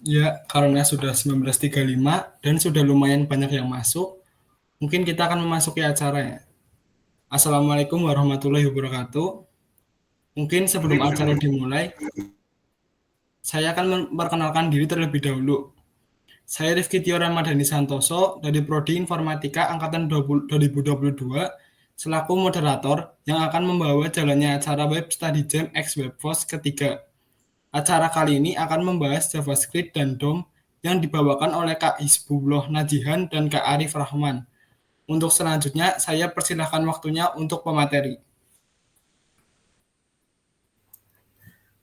Ya, karena sudah 19.35 dan sudah lumayan banyak yang masuk, mungkin kita akan memasuki acaranya. Assalamualaikum warahmatullahi wabarakatuh. Mungkin sebelum acara dimulai, saya akan memperkenalkan diri terlebih dahulu. Saya Rifki Tio Ramadhani Santoso dari Prodi Informatika Angkatan 2022 selaku moderator yang akan membawa jalannya acara Web Study Jam X Webforce ketiga. Acara kali ini akan membahas JavaScript dan DOM yang dibawakan oleh Kak Hizbullah Najihan dan Kak Arif Rahman. Untuk selanjutnya, saya persilahkan waktunya untuk pemateri.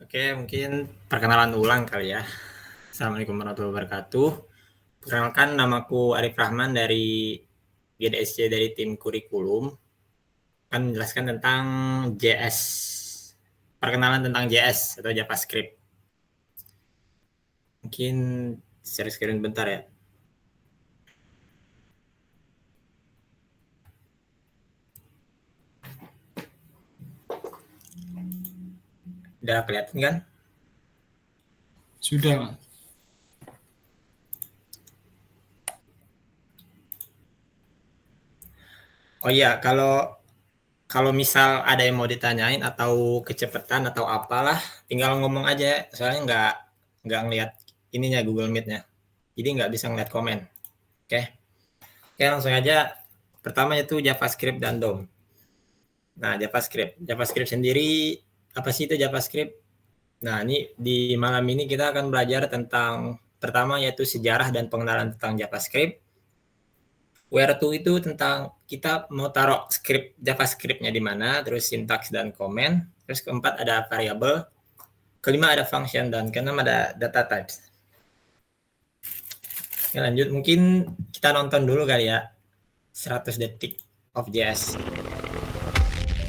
Oke, mungkin perkenalan ulang kali ya. Assalamualaikum warahmatullahi wabarakatuh. Perkenalkan, namaku Arif Rahman dari GDSC dari tim kurikulum. Akan menjelaskan tentang JS. Perkenalan tentang JS atau JavaScript. Mungkin share screen bentar ya. Udah kelihatan kan? Sudah, Mas. Oh iya, kalau misal ada yang mau ditanyain atau kecepatan atau apalah, tinggal ngomong aja. Soalnya nggak ngeliat ininya Google Meet-nya. Jadi nggak bisa ngeliat komen. Oke, langsung aja. Pertama itu JavaScript dan DOM. Nah, JavaScript sendiri, apa sih itu JavaScript? Nah, ini di malam ini kita akan belajar tentang pertama yaitu sejarah dan pengenalan tentang JavaScript. Where to itu tentang kita mau taruh script JavaScript-nya di mana, terus sintaks dan komen. Terus keempat ada variabel, kelima ada function, dan keenam ada data types. Oke, lanjut, mungkin kita nonton dulu kali ya 100 detik of JS.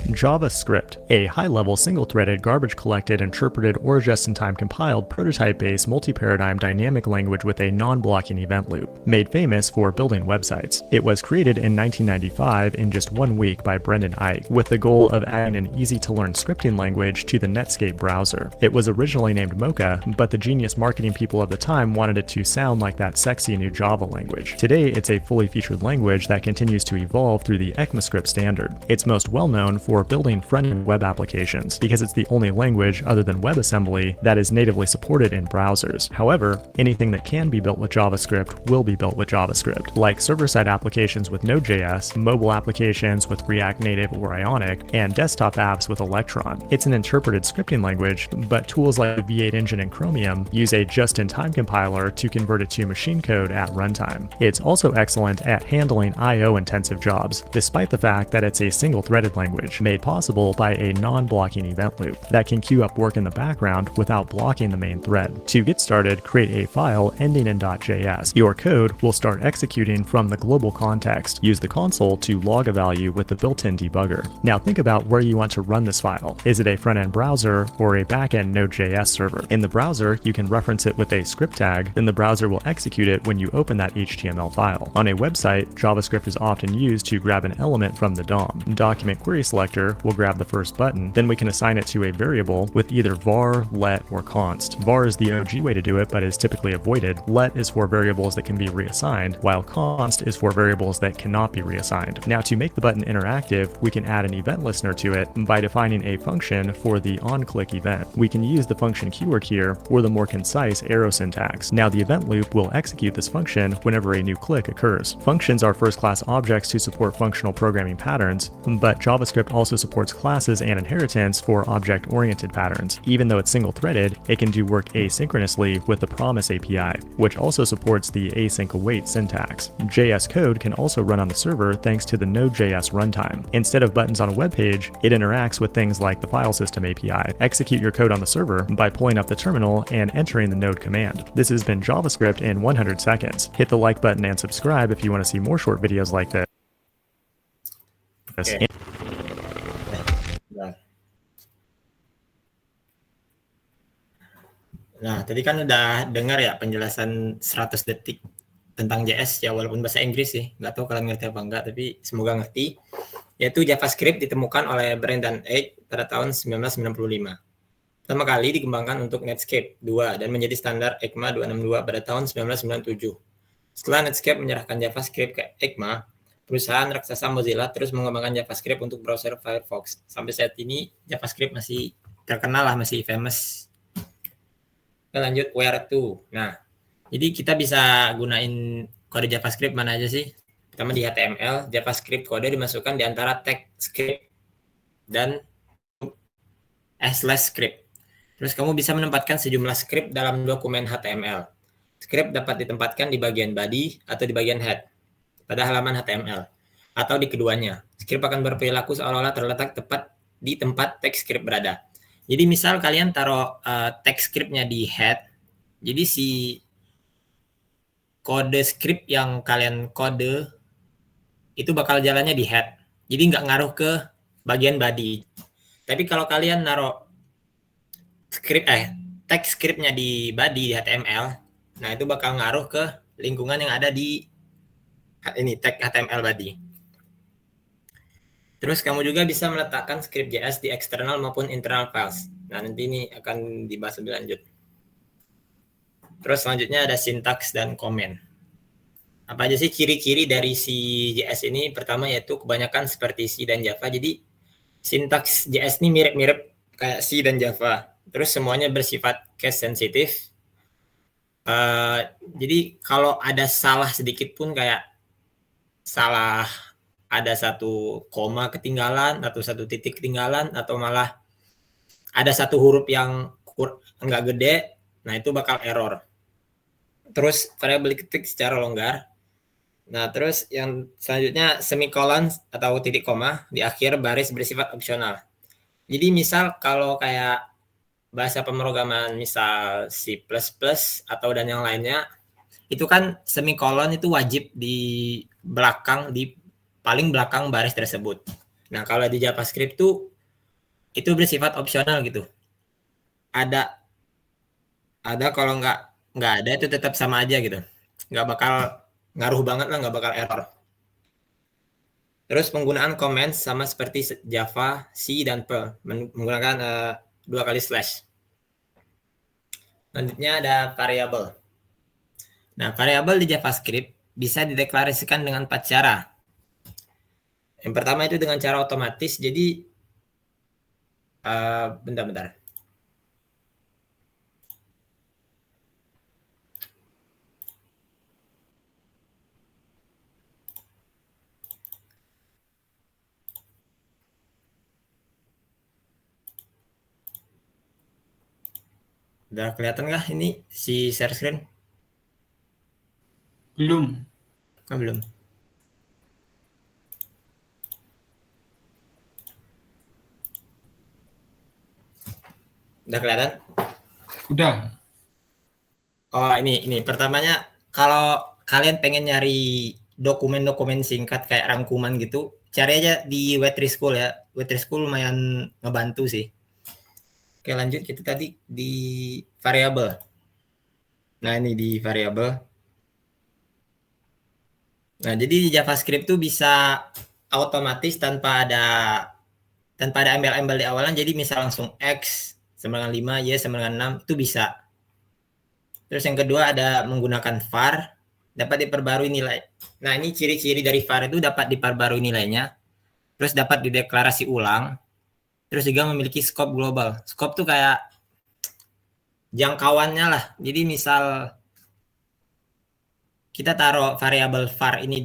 JavaScript, a high-level single-threaded garbage-collected, interpreted, or just-in-time compiled prototype-based multi-paradigm dynamic language with a non-blocking event loop, made famous for building websites. It was created in 1995 in just 1 week by Brendan Eich, with the goal of adding an easy-to-learn scripting language to the Netscape browser. It was originally named Mocha, but the genius marketing people of the time wanted it to sound like that sexy new Java language. Today, it's a fully featured language that continues to evolve through the ECMAScript standard. It's most well-known for building front-end web applications because it's the only language other than WebAssembly that is natively supported in browsers. However, anything that can be built with JavaScript will be built with JavaScript, like server-side applications with Node.js, mobile applications with React Native or Ionic, and desktop apps with Electron. It's an interpreted scripting language, but tools like the V8 engine and Chromium use a just-in-time compiler to convert it to machine code at runtime. It's also excellent at handling I/O-intensive jobs, despite the fact that it's a single-threaded language made possible by a non-blocking event loop that can queue up work in the background without blocking the main thread. To get started, create a file ending in .js. Your code will start executing from the global context. Use the console to log a value with the built-in debugger. Now think about where you want to run this file. Is it a front-end browser or a back-end Node.js server? In the browser, you can reference it with a script tag, then the browser will execute it when you open that HTML file. On a website, JavaScript is often used to grab an element from the DOM. Document query selector will grab the first button, then we can assign it to a variable with either var, let, or const. Var is the OG way to do it, but is typically avoided. Let is for variables that can be reassigned, while const is for variables that cannot be reassigned. Now, to make the button interactive, we can add an event listener to it by defining a function for the onClick event. We can use the function keyword here or the more concise arrow syntax. Now, the event loop will execute this function whenever a new click occurs. Functions are first-class objects to support functional programming patterns, but JavaScript also supports classes and inheritance for object-oriented patterns. Even though it's single-threaded, it can do work asynchronously with the Promise API, which also supports the async await syntax. JS code can also run on the server thanks to the Node.js runtime. Instead of buttons on a web page, it interacts with things like the file system API. Execute your code on the server by pulling up the terminal and entering the Node command. This has been JavaScript in 100 seconds. Hit the like button and subscribe if you want to see more short videos like this. Okay. Nah, tadi kan udah dengar ya penjelasan 100 detik tentang JS ya, walaupun bahasa Inggris sih. Nggak tahu kalian ngerti apa enggak, tapi semoga ngerti. Yaitu JavaScript ditemukan oleh Brendan Eich pada tahun 1995. pertama kali dikembangkan untuk Netscape 2 dan menjadi standar ECMA 262 pada tahun 1997. Setelah Netscape menyerahkan JavaScript ke ECMA, perusahaan raksasa Mozilla terus mengembangkan JavaScript untuk browser Firefox. Sampai saat ini JavaScript masih terkenal lah, masih famous. Kita lanjut where to. Nah, jadi kita bisa gunain kode JavaScript mana aja sih? Pertama di HTML, JavaScript kode dimasukkan di antara tag script dan /script. Terus kamu bisa menempatkan sejumlah script dalam dokumen HTML. Script dapat ditempatkan di bagian body atau di bagian head pada halaman HTML atau di keduanya. Script akan berperilaku seolah-olah terletak tepat di tempat teks script berada. Jadi misal kalian taruh teks scriptnya di head, jadi si kode script yang kalian kode itu bakal jalannya di head. Jadi nggak ngaruh ke bagian body. Tapi kalau kalian naruh teks scriptnya di body di HTML, nah itu bakal ngaruh ke lingkungan yang ada di ini tag HTML body. Terus kamu juga bisa meletakkan script JS di external maupun internal files. Nah, nanti ini akan dibahas lebih lanjut. Terus selanjutnya ada syntax dan comment. Apa aja sih ciri-ciri dari si JS ini? Pertama yaitu kebanyakan seperti C dan Java. Jadi sintaks JS ini mirip-mirip kayak C dan Java. Terus semuanya bersifat case sensitif. Jadi kalau ada salah sedikit pun kayak salah ada satu koma ketinggalan atau satu titik ketinggalan atau malah ada satu huruf yang enggak gede, nah itu bakal error. Terus variabel diketik secara longgar. Nah, terus yang selanjutnya semikolon atau titik koma di akhir baris bersifat opsional. Jadi misal kalau kayak bahasa pemrograman misal C++ atau dan yang lainnya, itu kan semikolon itu wajib di belakang, di paling belakang baris tersebut. Nah, kalau di JavaScript tuh itu bersifat opsional gitu. Ada kalau nggak ada itu tetap sama aja gitu. Nggak bakal ngaruh banget lah, nggak bakal error. Terus penggunaan comment sama seperti Java, C, dan Perl. Menggunakan 2 kali slash. Selanjutnya ada variabel. Nah, variabel di JavaScript bisa dideklarasikan dengan 4 cara. Yang pertama itu dengan cara otomatis. Jadi, bentar. Udah kelihatan nggak ini si share screen? Belum. Belum. Udah kelihatan? Udah. Oh, ini pertamanya kalau kalian pengen nyari dokumen-dokumen singkat kayak rangkuman gitu, cari aja di Wet3School ya. Wet3School lumayan ngebantu sih. Oke, lanjut kita tadi di variabel. Nah, ini di variabel. Nah, jadi di JavaScript tuh bisa otomatis tanpa ada embel-embel di awalan. Jadi misal langsung X sama dengan 5, Y sama dengan 6 itu bisa. Terus yang kedua ada menggunakan var, dapat diperbarui nilai. Nah, ini ciri-ciri dari var itu dapat diperbarui nilainya. Terus dapat dideklarasi ulang. Terus juga memiliki scope global. Scope tuh kayak jangkauannya lah. Jadi misal kita taruh variabel var ini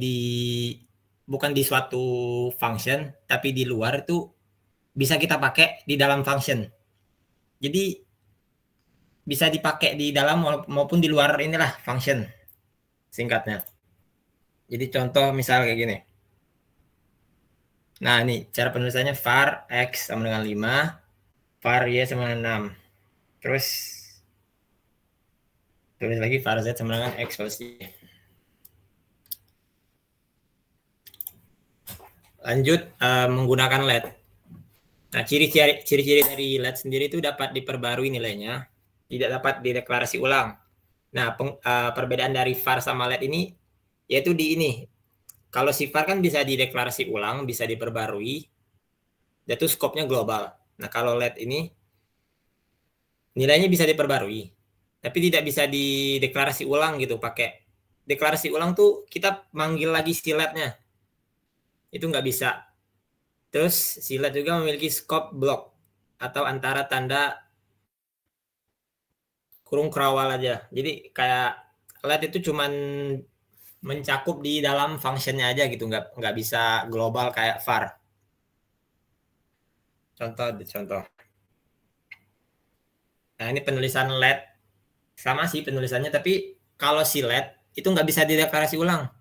bukan di suatu function, tapi di luar itu bisa kita pakai di dalam function. Jadi bisa dipakai di dalam maupun di luar inilah function singkatnya. Jadi contoh misal kayak gini. Nah, ini cara penulisannya var X sama dengan 5, var Y sama dengan 6. Terus tulis lagi var Z sama dengan X plus Y. Lanjut menggunakan LED. Nah, ciri-ciri dari LED sendiri itu dapat diperbarui nilainya, tidak dapat dideklarasi ulang. Nah, perbedaan dari var sama LED ini yaitu di ini. Kalau si var kan bisa dideklarasi ulang, bisa diperbarui, itu skopnya global. Nah, kalau LED ini nilainya bisa diperbarui, tapi tidak bisa dideklarasi ulang gitu. Pakai deklarasi ulang tuh kita manggil lagi si LED-nya, itu nggak bisa. Terus si LED juga memiliki scope block atau antara tanda kurung kerawal aja. Jadi kayak LED itu cuman mencakup di dalam functionnya aja gitu, nggak bisa global kayak var. Contoh. Nah ini penulisan LED sama sih penulisannya, tapi kalau si LED itu nggak bisa dideklarasi ulang.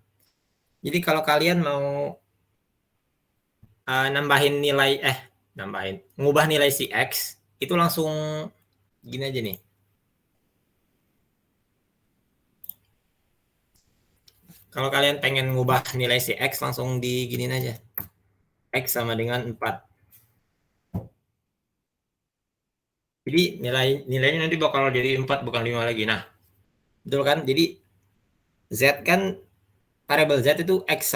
Jadi kalau kalian mau ngubah nilai si X itu langsung gini aja nih. Kalau kalian pengen ngubah nilai si X langsung diginin aja. X sama dengan 4. Jadi nilainya nanti bakal jadi 4 bukan 5 lagi. Nah, betul kan? Jadi Z kan variabel Z itu X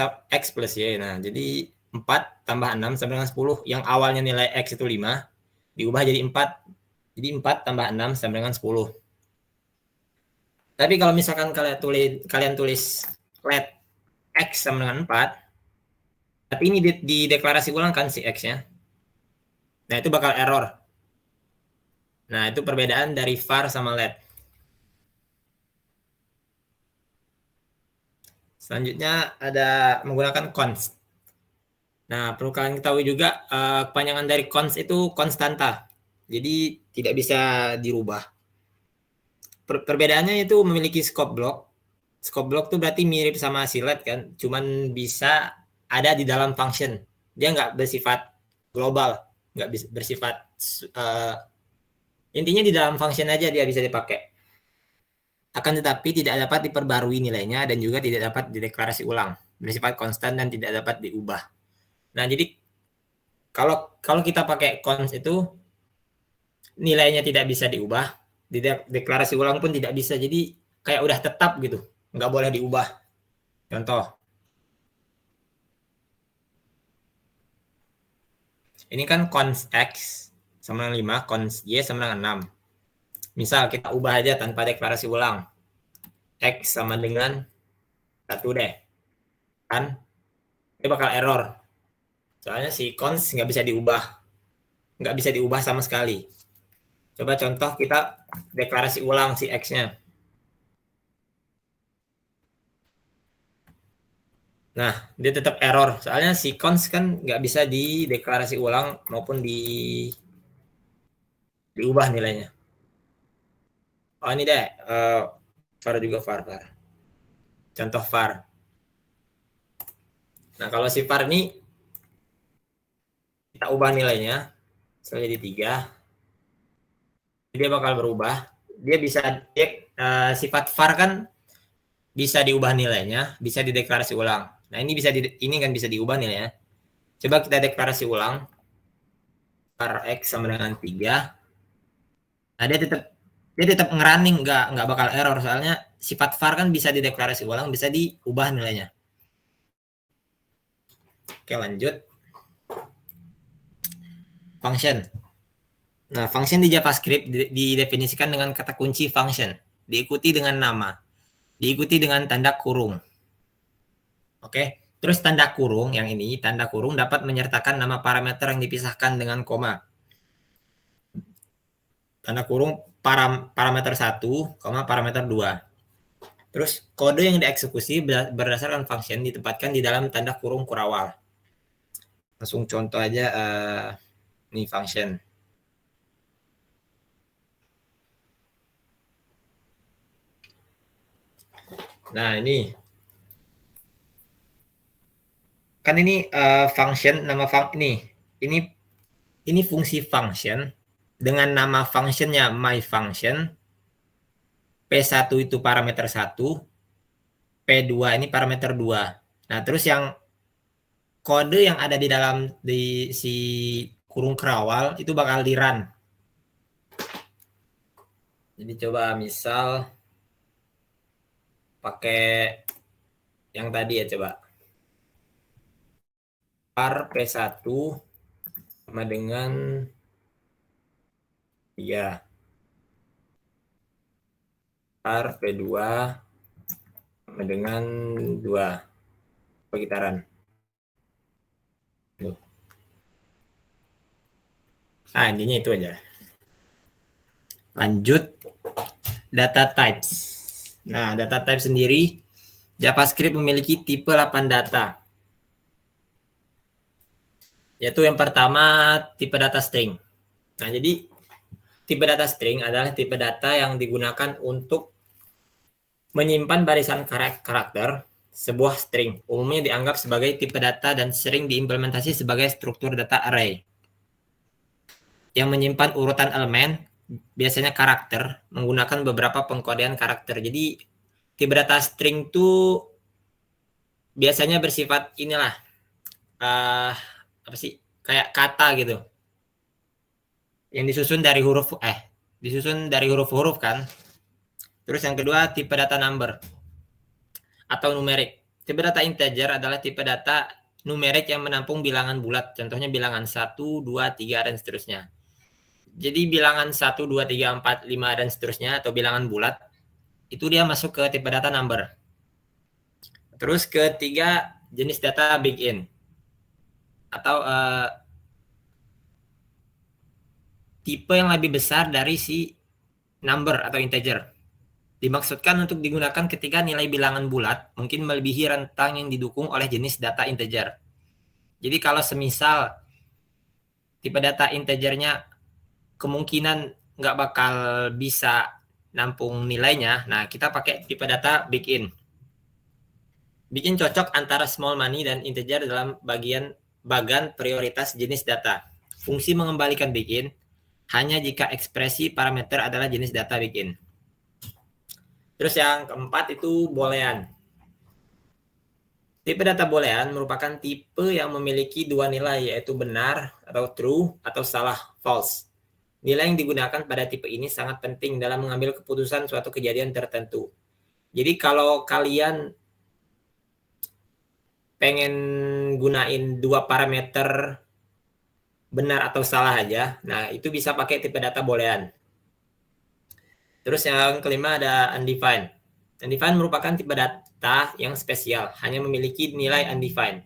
plus Y. Nah, jadi 4 tambah 6 sama dengan 10. Yang awalnya nilai X itu 5, diubah jadi 4. Jadi 4 tambah 6 sama dengan 10. Tapi kalau misalkan kalian tulis let X sama dengan 4, tapi ini dideklarasi ulang kan si X-nya. Nah, itu bakal error. Nah, itu perbedaan dari var sama let. Selanjutnya ada menggunakan const. Nah, perlu kalian ketahui juga kepanjangan dari const itu konstanta. Jadi tidak bisa dirubah. Perbedaannya itu memiliki scope block. Scope block itu berarti mirip sama si let kan, cuman bisa ada di dalam function. Dia nggak bersifat global, nggak bersifat intinya di dalam function aja dia bisa dipakai. Akan tetapi tidak dapat diperbarui nilainya dan juga tidak dapat dideklarasi ulang, bersifat konstan dan tidak dapat diubah. Nah, jadi kalau kita pakai const itu nilainya tidak bisa diubah, deklarasi ulang pun tidak bisa. Jadi kayak udah tetap gitu, nggak boleh diubah. Contoh, ini kan const X sama dengan 5, const Y sama dengan 6. Misal kita ubah aja tanpa deklarasi ulang. X sama dengan 1 deh. Kan? Ini bakal error. Soalnya si const nggak bisa diubah. Nggak bisa diubah sama sekali. Coba contoh kita deklarasi ulang si X-nya. Nah, dia tetap error. Soalnya si const kan nggak bisa dideklarasi ulang maupun diubah nilainya. Oh ini deh, var juga var. Contoh var. Nah kalau si var ini kita ubah nilainya, misalnya jadi 3, dia bakal berubah. Sifat var kan bisa diubah nilainya, bisa dideklarasi ulang. Nah ini kan bisa diubah nilainya. Coba kita deklarasi ulang. Var X sama dengan 3. Nah dia tetap ngerunning, nggak bakal error. Soalnya sifat var kan bisa dideklarasi ulang, bisa diubah nilainya. Oke lanjut. Function. Nah, function di JavaScript didefinisikan dengan kata kunci function, diikuti dengan nama, diikuti dengan tanda kurung. Oke, terus tanda kurung yang ini, tanda kurung dapat menyertakan nama parameter yang dipisahkan dengan koma. Tanda kurung parameter 1, parameter 2. Terus kode yang dieksekusi berdasarkan function ditempatkan di dalam tanda kurung kurawal. Langsung contoh aja ini function. Nah, ini kan ini function nama ini fungsi function dengan nama functionnya my function. P1 itu parameter 1, P2 ini parameter 2. Nah, terus yang kode yang ada di dalam si kurung kerawal itu bakal di run. Jadi coba misal pakai yang tadi ya coba. Var P1 sama dengan 3. var V2 dengan 2 pengitaran. Nah, intinya itu aja. Lanjut, data types. Nah, data type sendiri, JavaScript memiliki tipe 8 data. Yaitu yang pertama, tipe data string. Nah, jadi tipe data string adalah tipe data yang digunakan untuk menyimpan barisan karakter sebuah string. Umumnya dianggap sebagai tipe data dan sering diimplementasi sebagai struktur data array. Yang menyimpan urutan elemen, biasanya karakter, menggunakan beberapa pengkodean karakter. Jadi, tipe data string itu biasanya bersifat inilah, apa sih, kayak kata gitu. Yang disusun dari huruf-huruf kan. Terus yang kedua, tipe data number atau numerik. Tipe data integer adalah tipe data numerik yang menampung bilangan bulat. Contohnya bilangan 1, 2, 3, dan seterusnya. Jadi bilangan 1, 2, 3, 4, 5, dan seterusnya, atau bilangan bulat, itu dia masuk ke tipe data number. Terus ketiga, jenis data begin. Atau tipe yang lebih besar dari si number atau integer. Dimaksudkan untuk digunakan ketika nilai bilangan bulat mungkin melebihi rentang yang didukung oleh jenis data integer. Jadi kalau semisal tipe data integernya kemungkinan nggak bakal bisa nampung nilainya, nah kita pakai tipe data begin. Begin cocok antara small money dan integer dalam bagan prioritas jenis data. Fungsi mengembalikan begin hanya jika ekspresi parameter adalah jenis data begin. Terus yang keempat itu boolean. Tipe data boolean merupakan tipe yang memiliki dua nilai, yaitu benar atau true atau salah false. Nilai yang digunakan pada tipe ini sangat penting dalam mengambil keputusan suatu kejadian tertentu. Jadi kalau kalian pengen gunain dua parameter benar atau salah aja, nah itu bisa pakai tipe data boolean. Terus yang kelima ada undefined. Undefined merupakan tipe data yang spesial, hanya memiliki nilai undefined.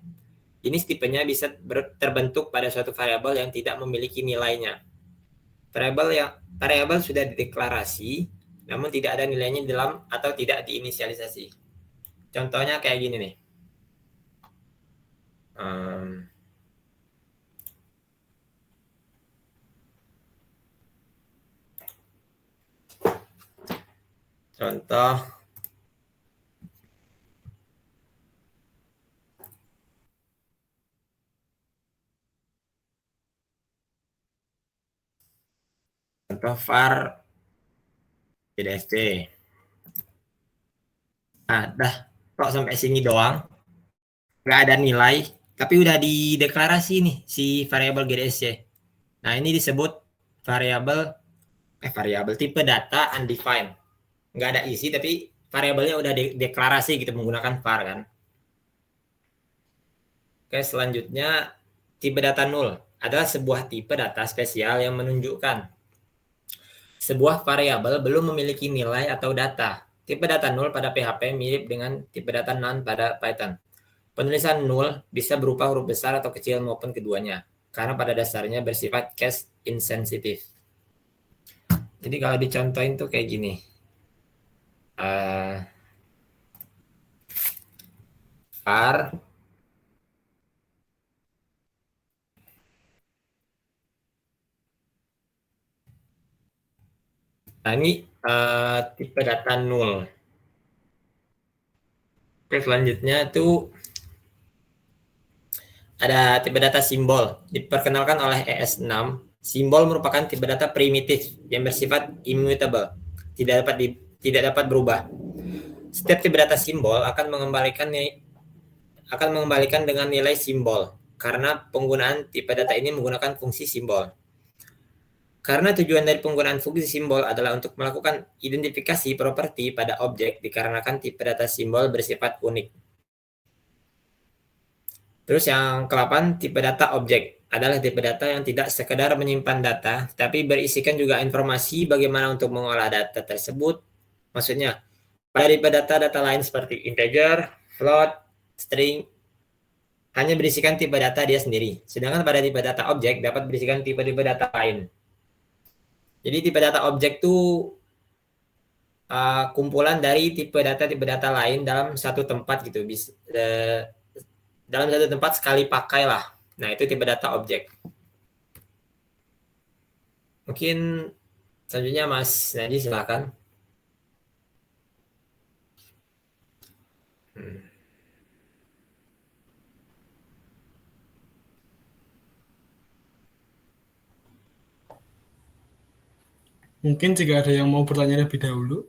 Jenis tipenya bisa terbentuk pada suatu variabel yang tidak memiliki nilainya. Variabel sudah dideklarasi, namun tidak ada nilainya di dalam atau tidak diinisialisasi. Contohnya kayak gini nih. Contoh var GDSC. Nah, kok sampai sini doang. Nggak ada nilai, tapi udah dideklarasi nih si variabel GDSC. Nah, ini disebut variabel tipe data undefined. Nggak ada isi, tapi variabelnya udah deklarasi gitu menggunakan var kan. Oke, selanjutnya tipe data null adalah sebuah tipe data spesial yang menunjukkan sebuah variabel belum memiliki nilai atau data. Tipe data null pada PHP mirip dengan tipe data none pada Python. Penulisan null bisa berupa huruf besar atau kecil maupun keduanya, karena pada dasarnya bersifat case insensitive. Jadi kalau dicontohin tuh kayak gini. Var nah ini tipe data null. Oke, selanjutnya tuh ada tipe data simbol. Diperkenalkan oleh ES6, simbol merupakan tipe data primitif yang bersifat immutable, tidak dapat berubah. Setiap tipe data simbol akan mengembalikan dengan nilai simbol karena penggunaan tipe data ini menggunakan fungsi simbol. Karena tujuan dari penggunaan fungsi simbol adalah untuk melakukan identifikasi properti pada objek, dikarenakan tipe data simbol bersifat unik. Terus yang ke-8, tipe data objek adalah tipe data yang tidak sekedar menyimpan data, tapi berisikan juga informasi bagaimana untuk mengolah data tersebut, Maksudnya, pada tipe data lain seperti integer, float, string, hanya berisikan tipe data dia sendiri. Sedangkan pada tipe data objek dapat berisikan tipe-tipe data lain. Jadi tipe data objek itu kumpulan dari tipe data lain dalam satu tempat gitu. Dalam satu tempat sekali pakai lah. Nah, itu tipe data objek. Mungkin selanjutnya Mas Nadi silakan. Mungkin jika ada yang mau bertanya lebih dahulu.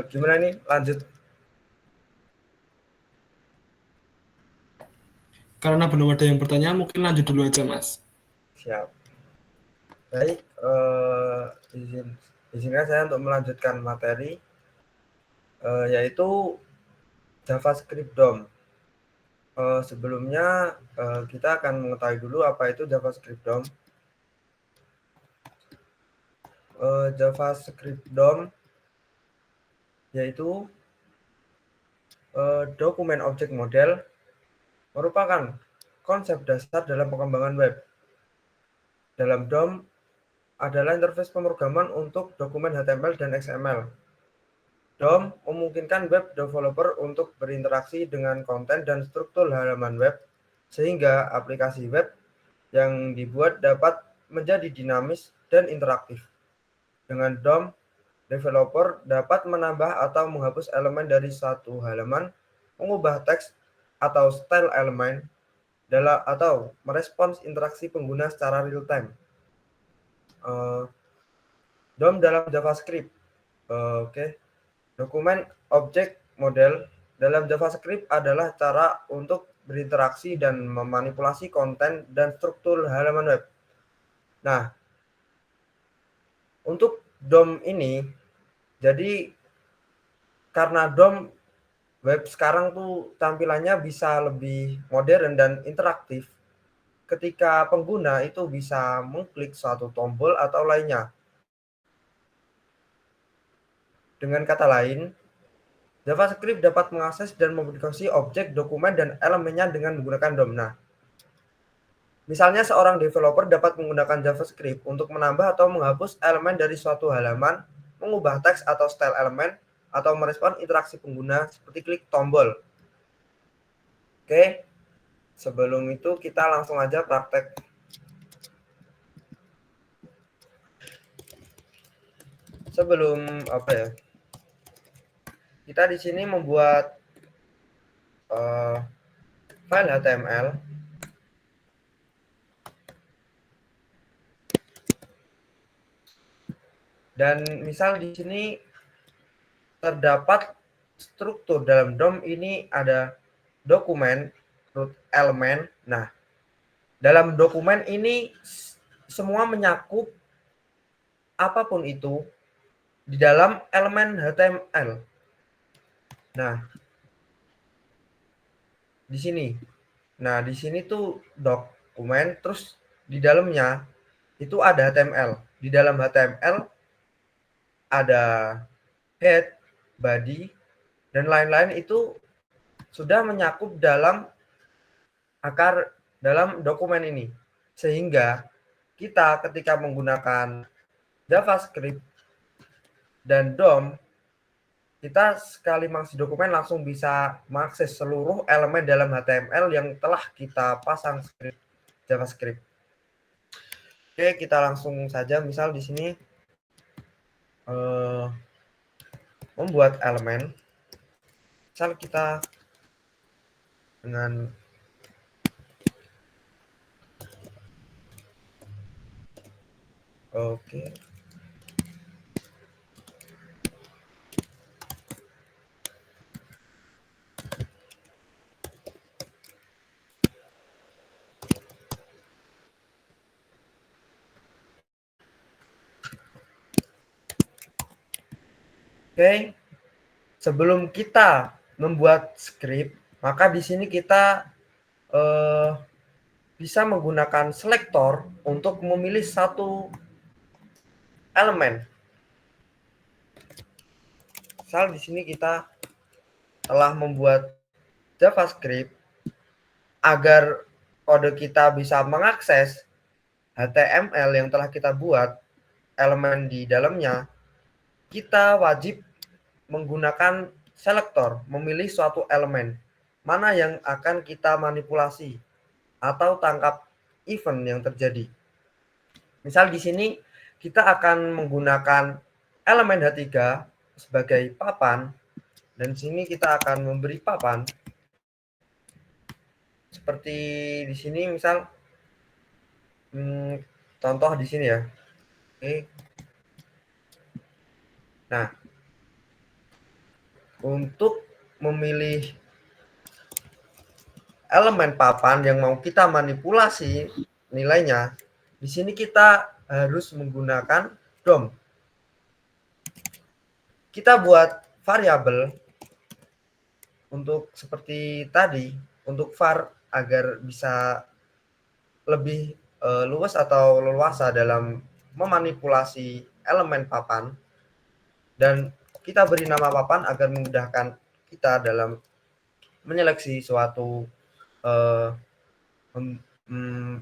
Gimana nih lanjut? Karena belum ada yang bertanya, mungkin lanjut dulu aja, Mas. Siap. Baik, izinkan saya untuk melanjutkan materi, yaitu JavaScript DOM. Sebelumnya kita akan mengetahui dulu apa itu JavaScript DOM. JavaScript DOM yaitu dokumen objek model merupakan konsep dasar dalam pengembangan web. Dalam DOM adalah interface pemrograman untuk dokumen HTML dan XML. DOM memungkinkan web developer untuk berinteraksi dengan konten dan struktur halaman web, sehingga aplikasi web yang dibuat dapat menjadi dinamis dan interaktif. Dengan DOM, developer dapat menambah atau menghapus elemen dari satu halaman, mengubah teks atau style elemen, atau merespons interaksi pengguna secara real-time. DOM dalam JavaScript. Dokumen objek model dalam JavaScript adalah cara untuk berinteraksi dan memanipulasi konten dan struktur halaman web. Nah, untuk DOM ini, jadi karena DOM web sekarang tuh tampilannya bisa lebih modern dan interaktif, ketika pengguna itu bisa mengklik suatu tombol atau lainnya. Dengan kata lain, JavaScript dapat mengakses dan memodifikasi objek, dokumen, dan elemennya dengan menggunakan DOM. Nah, misalnya seorang developer dapat menggunakan JavaScript untuk menambah atau menghapus elemen dari suatu halaman, mengubah teks atau style elemen, atau merespon interaksi pengguna seperti klik tombol. Oke, sebelum itu kita langsung aja praktek. Sebelum kita di sini membuat file HTML. Dan misal di sini terdapat struktur dalam DOM ini ada dokumen, root elemen. Nah, dalam dokumen ini semua menyakup apapun itu di dalam elemen HTML. Nah, di sini. Nah, di sini tuh dokumen, terus di dalamnya itu ada HTML. Di dalam HTML ada head, body, dan lain-lain itu sudah menyakup dalam akar dalam dokumen ini. Sehingga kita ketika menggunakan JavaScript dan DOM, kita sekali mengakses dokumen langsung bisa mengakses seluruh elemen dalam HTML yang telah kita pasang script JavaScript. Oke, kita langsung saja misal di sini membuat elemen. Misal kita dengan Oke. Sebelum kita membuat script, maka di sini kita bisa menggunakan selektor untuk memilih satu elemen. Misal di sini kita telah membuat JavaScript agar kode kita bisa mengakses HTML yang telah kita buat, elemen di dalamnya, kita wajib menggunakan selektor, memilih suatu elemen mana yang akan kita manipulasi atau tangkap event yang terjadi. Misal di sini kita akan menggunakan elemen H3 sebagai papan, dan sini kita akan memberi papan seperti di sini, misal contoh di sini ya. Oke. Nah, untuk memilih elemen papan yang mau kita manipulasi nilainya, di sini kita harus menggunakan DOM. Kita buat variabel untuk seperti tadi, untuk var agar bisa lebih luas atau leluasa dalam memanipulasi elemen papan, dan kita beri nama papan agar memudahkan kita dalam menyeleksi suatu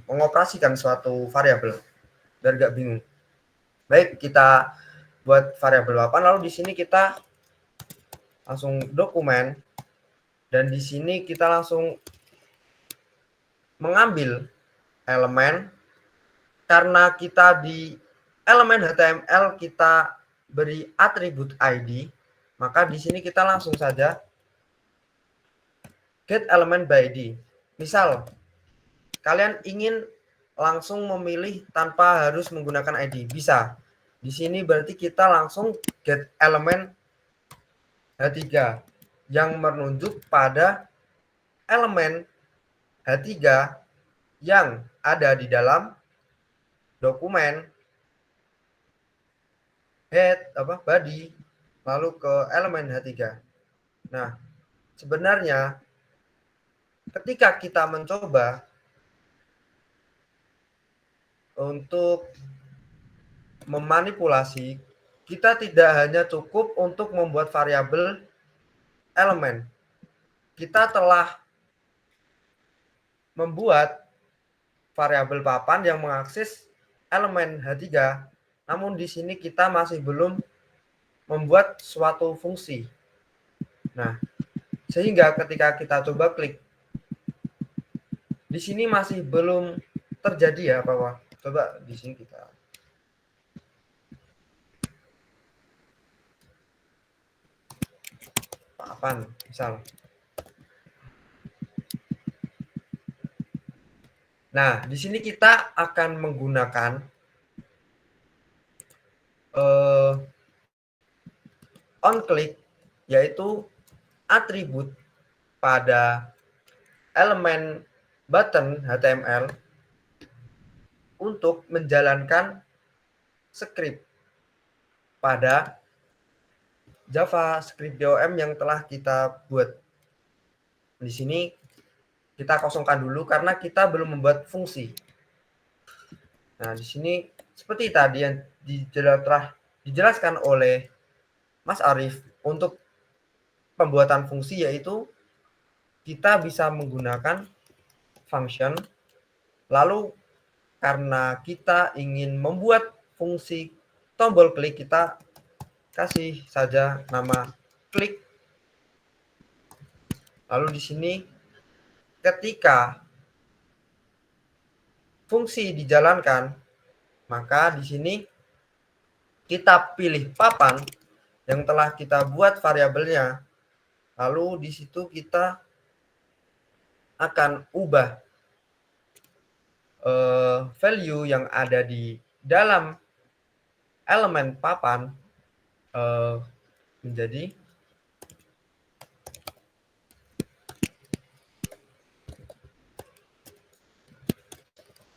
mengoperasikan suatu variabel biar gak bingung. Baik, kita buat variabel papan, lalu di sini kita langsung dokumen, dan di sini kita langsung mengambil elemen. Karena kita di elemen HTML kita beri atribut ID, maka di sini kita langsung saja get element by ID. Misal kalian ingin langsung memilih tanpa harus menggunakan ID, bisa. Di sini berarti kita langsung get element H3 yang menunjuk pada elemen H3 yang ada di dalam dokumen head body lalu ke elemen H3. Nah, sebenarnya ketika kita mencoba untuk memanipulasi, kita tidak hanya cukup untuk membuat variabel elemen. Kita telah membuat variabel papan yang mengakses elemen H3, namun di sini kita masih belum membuat suatu fungsi. Nah, sehingga ketika kita coba klik, di sini masih belum terjadi ya, bahwa coba di sini kita papan misal. Nah, di sini kita akan menggunakan onClick, yaitu atribut pada elemen button HTML untuk menjalankan script pada JavaScript DOM yang telah kita buat. Di sini kita kosongkan dulu karena kita belum membuat fungsi. Nah, di sini seperti tadi yang telah dijelaskan oleh Mas Arif, untuk pembuatan fungsi yaitu kita bisa menggunakan function, lalu karena kita ingin membuat fungsi tombol klik, kita kasih saja nama klik. Lalu di sini ketika fungsi dijalankan, maka di sini kita pilih papan yang telah kita buat variabelnya. Lalu di situ kita akan ubah value yang ada di dalam elemen papan menjadi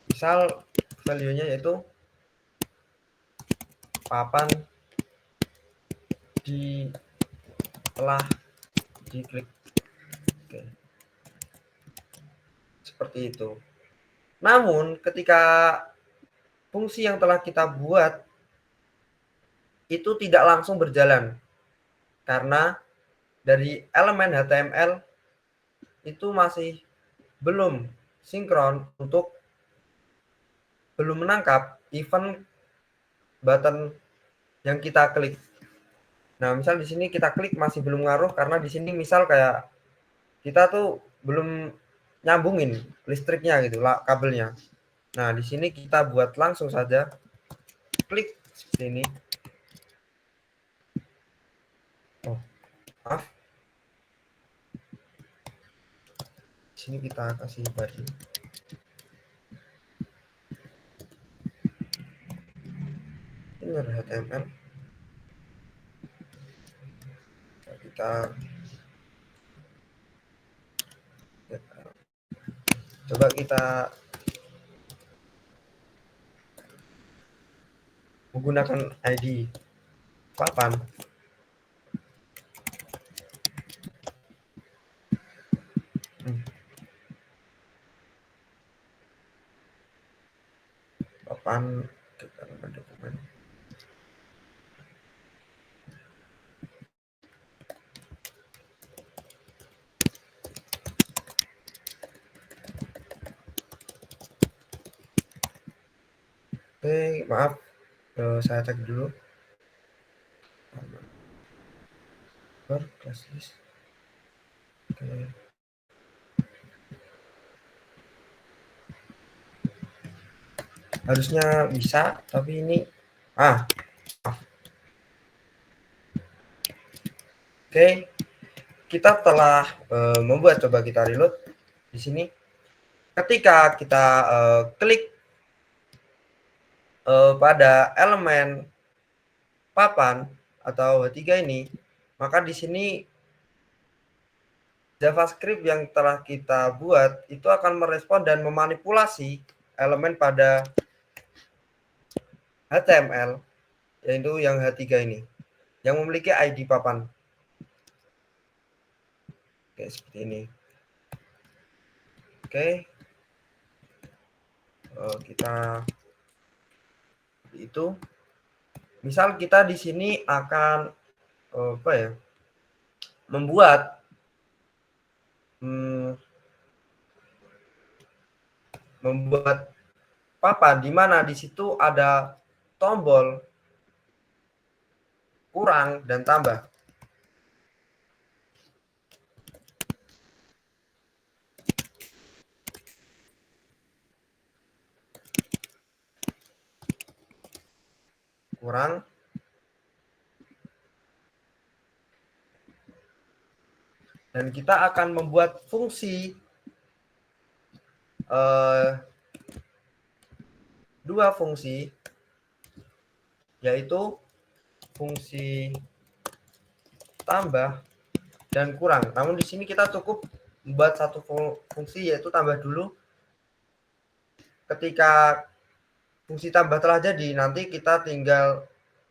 misal value-nya yaitu papan telah diklik. Oke. Seperti itu. Namun ketika fungsi yang telah kita buat itu tidak langsung berjalan karena dari elemen HTML itu masih belum sinkron untuk belum menangkap event button yang kita klik. Nah, misal di sini kita klik masih belum ngaruh karena di sini misal kayak kita tuh belum nyambungin listriknya gitu lah, kabelnya. Nah, di sini kita buat langsung saja klik seperti ini. Oh, maaf. Di sini kita kasih body. Ini ada HTML. Kita coba kita menggunakan ID papan. Papan dokumen. Oke, maaf. Saya cek dulu. Class list. Oke. Harusnya bisa, tapi ini Oke. Kita telah membuat, coba kita reload di sini. Ketika kita klik pada elemen papan atau H3 ini, maka di sini JavaScript yang telah kita buat itu akan merespon dan memanipulasi elemen pada HTML, yaitu yang H3 ini, yang memiliki ID papan. Oke, seperti ini. Oke. Kita itu misal kita di sini akan membuat papan di mana di situ ada tombol kurang dan tambah. Kurang dan kita akan membuat fungsi dua fungsi, yaitu fungsi tambah dan kurang. Namun di sini kita cukup membuat satu fungsi, yaitu tambah dulu. Ketika fungsi tambah telah jadi, nanti kita tinggal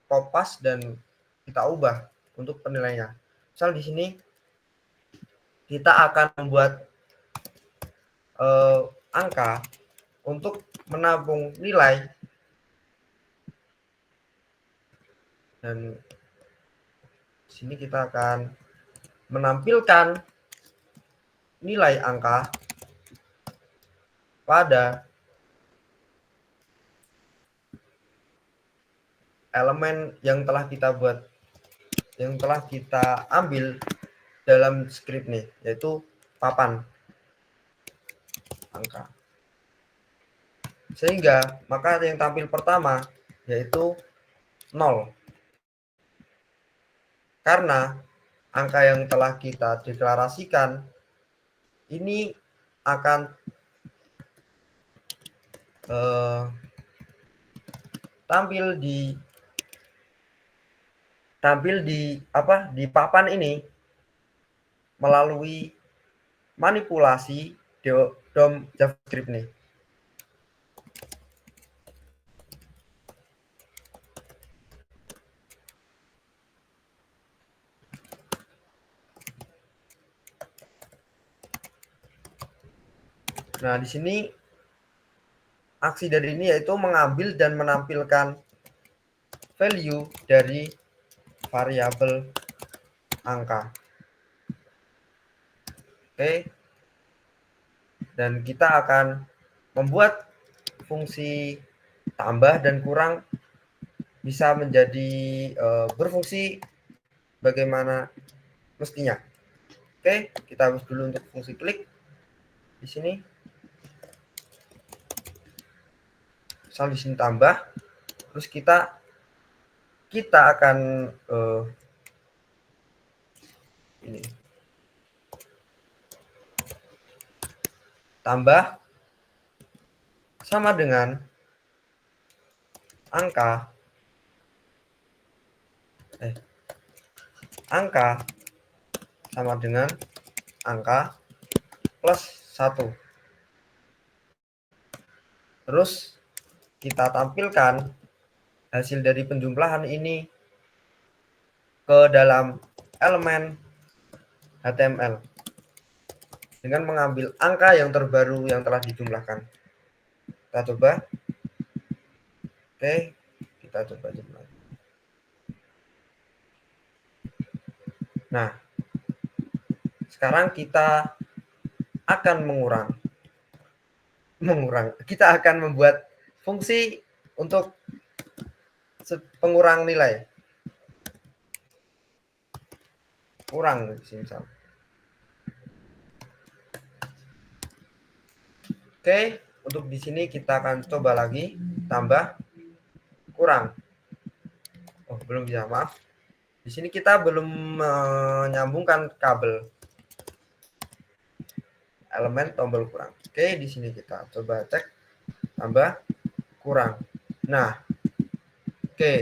kopas dan kita ubah untuk penilaiannya. Misal di sini kita akan membuat angka untuk menabung nilai, dan di sini kita akan menampilkan nilai angka pada elemen yang telah kita buat, yang telah kita ambil dalam script nih, yaitu papan angka. Sehingga maka yang tampil pertama yaitu 0. Karena angka yang telah kita deklarasikan ini akan tampil di papan ini melalui manipulasi DOM JavaScript nih. Nah, di sini aksi dari ini yaitu mengambil dan menampilkan value dari variabel angka. Oke. Dan kita akan membuat fungsi tambah dan kurang bisa menjadi berfungsi bagaimana mestinya. Oke, kita hapus dulu untuk fungsi klik di sini. Misal di sini tambah, terus kita akan ini tambah sama dengan angka sama dengan angka plus 1. Terus kita tampilkan hasil dari penjumlahan ini ke dalam elemen HTML dengan mengambil angka yang terbaru yang telah dijumlahkan. Kita coba. Oke, kita coba jumlah. Nah, sekarang kita akan mengurang. Kita akan membuat fungsi untuk pengurang nilai. Kurang di sini misal. Oke, untuk di sini kita akan coba lagi tambah kurang. Oh, belum bisa, maaf. Di sini kita belum menyambungkan kabel elemen tombol kurang. Oke, di sini kita coba cek tambah kurang. Nah, oke.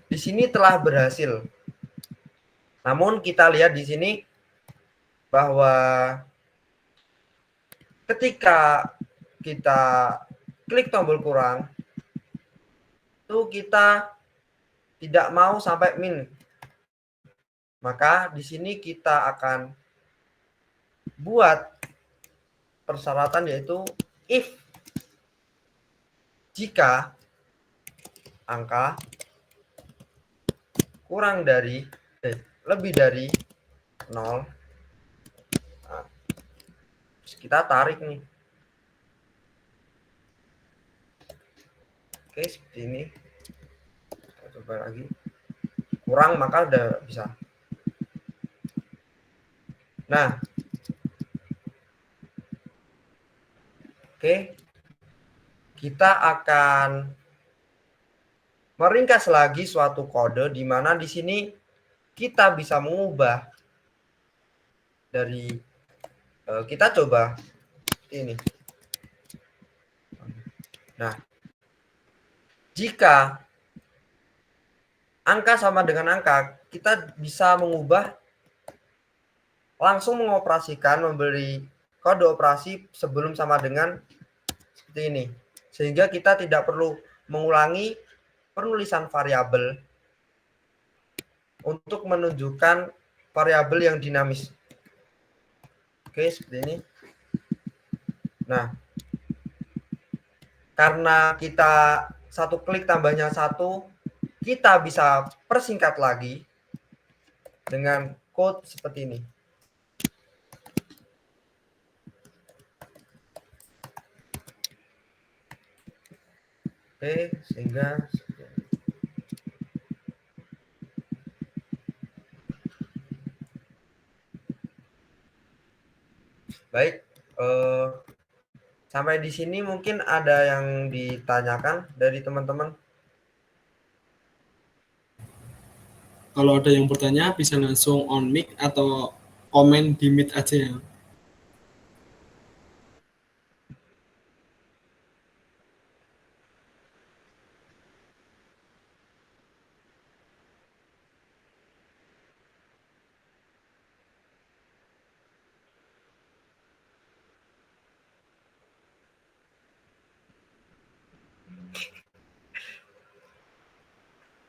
Di sini telah berhasil. Namun kita lihat di sini bahwa ketika kita klik tombol kurang, itu kita tidak mau sampai min. Maka di sini kita akan buat persyaratan yaitu if jika angka kurang dari lebih dari 0. Nah, terus kita tarik nih. Oke, seperti ini. Kita coba lagi. Kurang maka udah bisa. Nah, oke. Kita akan meringkas lagi suatu kode di mana di sini kita bisa mengubah dari kita coba ini. Nah, jika angka sama dengan angka, kita bisa mengubah langsung mengoperasikan memberi kode operasi sebelum sama dengan seperti ini. Sehingga kita tidak perlu mengulangi penulisan variabel untuk menunjukkan variabel yang dinamis. Oke, seperti ini. Nah, karena kita satu klik tambahnya 1, kita bisa persingkat lagi dengan code seperti ini. Oke, sehingga baik, sampai di sini mungkin ada yang ditanyakan dari teman-teman. Kalau ada yang bertanya bisa langsung on mic atau komen di Meet aja ya.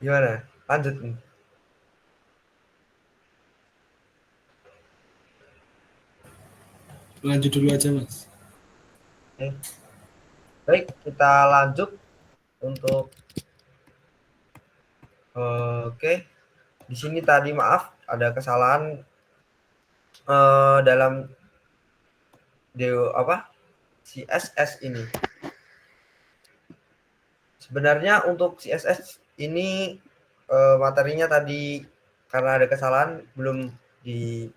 Gimana? Lanjut. Lanjut dulu aja, Mas. Baik, kita lanjut untuk oke. Di sini tadi maaf ada kesalahan dalam CSS ini. Sebenarnya untuk CSS ini materinya tadi karena ada kesalahan belum dituliskan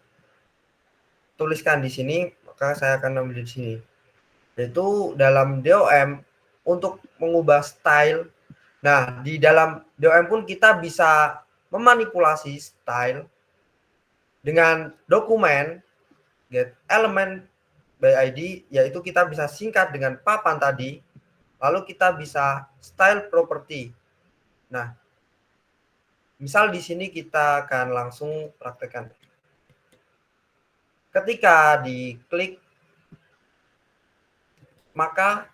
di sini, maka saya akan ambil di sini. Yaitu dalam DOM untuk mengubah style. Nah, di dalam DOM pun kita bisa memanipulasi style dengan dokumen get element by ID, yaitu kita bisa singkat dengan papan tadi, lalu kita bisa style property. Nah, misal di sini kita akan langsung praktekkan. Ketika diklik, maka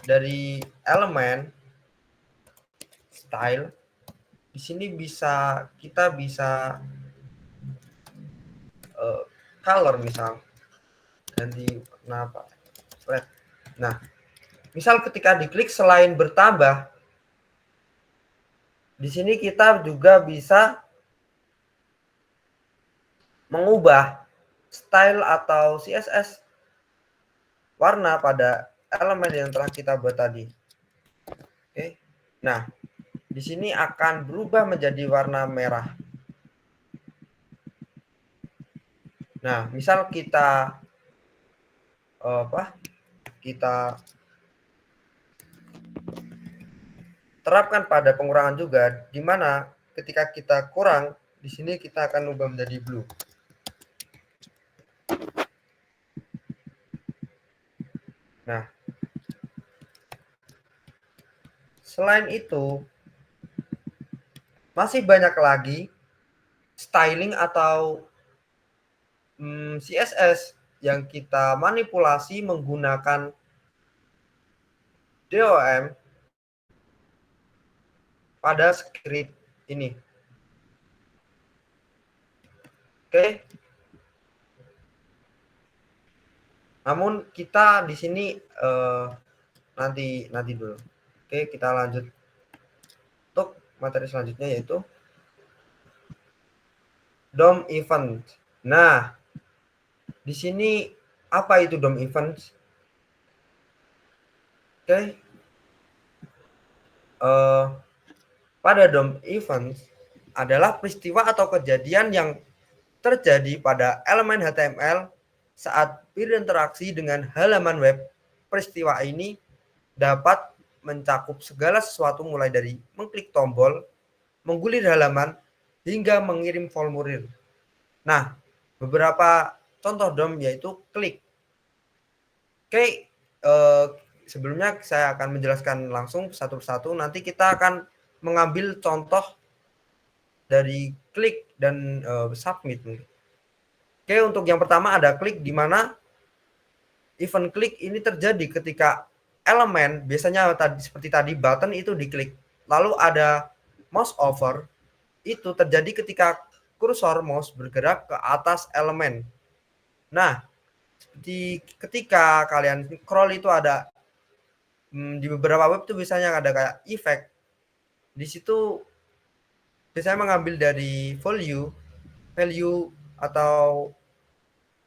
dari elemen style di sini kita bisa color misal ganti warna apa red. Nah, misal ketika diklik selain bertambah, di sini kita juga bisa mengubah style atau CSS warna pada elemen yang telah kita buat tadi. Oke. Nah, di sini akan berubah menjadi warna merah. Nah, misal kita kita terapkan pada pengurangan juga, di mana ketika kita kurang, di sini kita akan ubah menjadi blue. Nah, selain itu, masih banyak lagi styling atau CSS yang kita manipulasi menggunakan DOM pada script ini. Oke. Namun kita di sini nanti dulu. Oke, kita lanjut untuk materi selanjutnya yaitu DOM event. Nah, di sini apa itu DOM event? Oke. Pada DOM event adalah peristiwa atau kejadian yang terjadi pada elemen HTML saat berinteraksi dengan halaman web. Peristiwa ini dapat mencakup segala sesuatu mulai dari mengklik tombol, menggulir halaman, hingga mengirim formulir. Nah, beberapa contoh DOM yaitu klik. Oke, sebelumnya saya akan menjelaskan langsung satu persatu. Nanti kita akan mengambil contoh dari klik dan submit. Oke, untuk yang pertama ada klik, di mana event klik ini terjadi ketika elemen, biasanya seperti tadi button itu diklik. Lalu ada mouse over, itu terjadi ketika kursor mouse bergerak ke atas elemen. Nah, seperti ketika kalian scroll itu ada di beberapa web itu biasanya ada kayak efek. Di situ biasanya mengambil dari value atau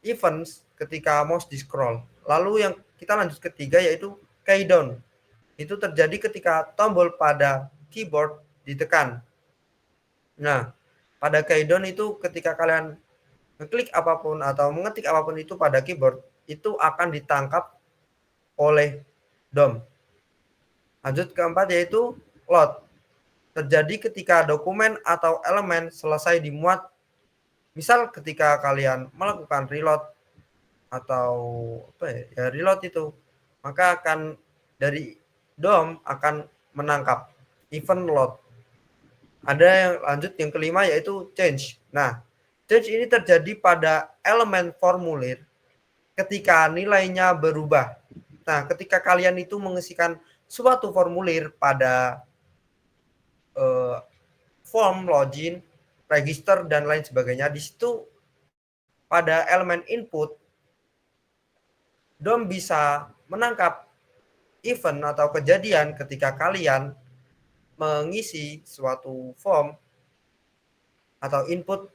events ketika mouse di scroll. Lalu yang kita lanjut ketiga yaitu keydown. Itu terjadi ketika tombol pada keyboard ditekan. Nah, pada keydown itu ketika kalian ngeklik apapun atau mengetik apapun itu pada keyboard, itu akan ditangkap oleh DOM. Lanjut keempat yaitu load. Terjadi ketika dokumen atau elemen selesai dimuat. Misal ketika kalian melakukan reload atau reload itu, maka akan dari DOM akan menangkap event load. Ada yang lanjut yang kelima yaitu change. Nah, change ini terjadi pada elemen formulir ketika nilainya berubah. Nah, ketika kalian itu mengisikan suatu formulir pada form, login, register, dan lain sebagainya, di situ pada elemen input, DOM bisa menangkap event atau kejadian ketika kalian mengisi suatu form atau input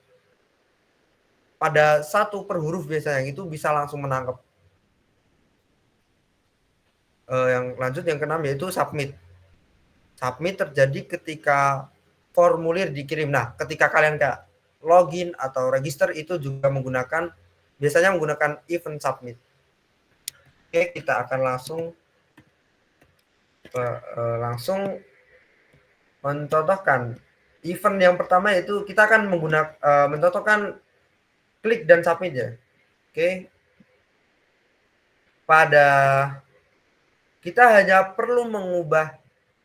pada satu per huruf biasanya, itu bisa langsung menangkap. Yang lanjut yang keenam yaitu submit. Submit terjadi ketika formulir dikirim. Nah, ketika kalian kayak login atau register itu juga biasanya menggunakan event submit. Oke, kita akan langsung mencontohkan. Event yang pertama yaitu kita akan mencontohkan klik dan submit ya. Oke. Kita hanya perlu mengubah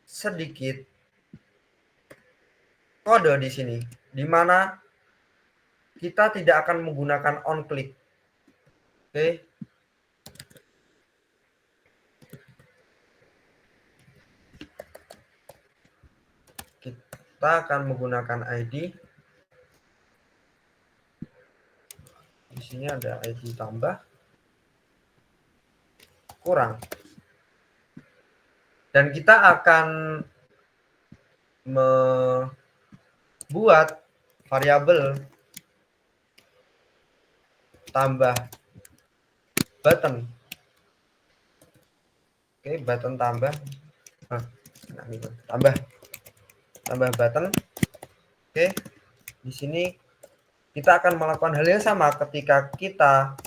sedikit kode di sini, di mana kita tidak akan menggunakan on click. Oke. Kita akan menggunakan ID. Di sini ada ID tambah kurang. Dan kita akan membuat variabel tambah button. Oke, button tambah button. Oke. Di sini kita akan melakukan hal yang sama ketika kita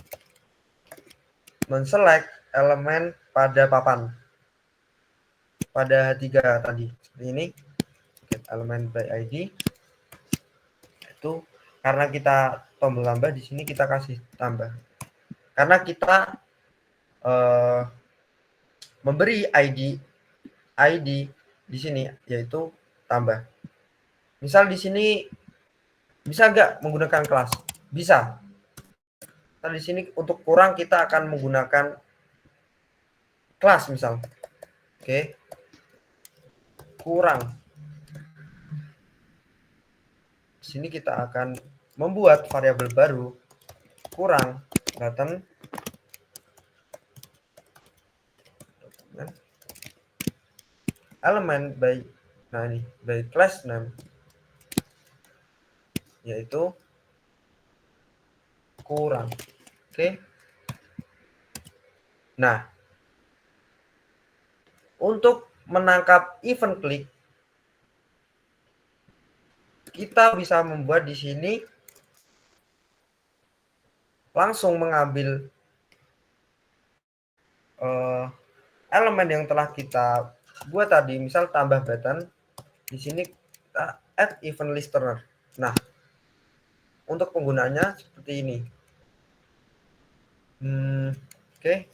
menselect elemen pada papan. Pada 3 tadi seperti ini, get element by ID. Itu karena kita tombol tambah, di sini kita kasih tambah karena kita memberi ID di sini yaitu tambah. Misal di sini bisa nggak menggunakan kelas? Bisa. Nah, di sini untuk kurang kita akan menggunakan kelas misal. Oke. Kurang. Di sini kita akan membuat variabel baru kurang button element by class name yaitu kurang. Oke. Nah, untuk menangkap event klik, kita bisa membuat di sini langsung mengambil elemen yang telah kita buat tadi, misal tambah button. Di sini kita add event listener. Nah, untuk penggunaannya seperti ini. Oke.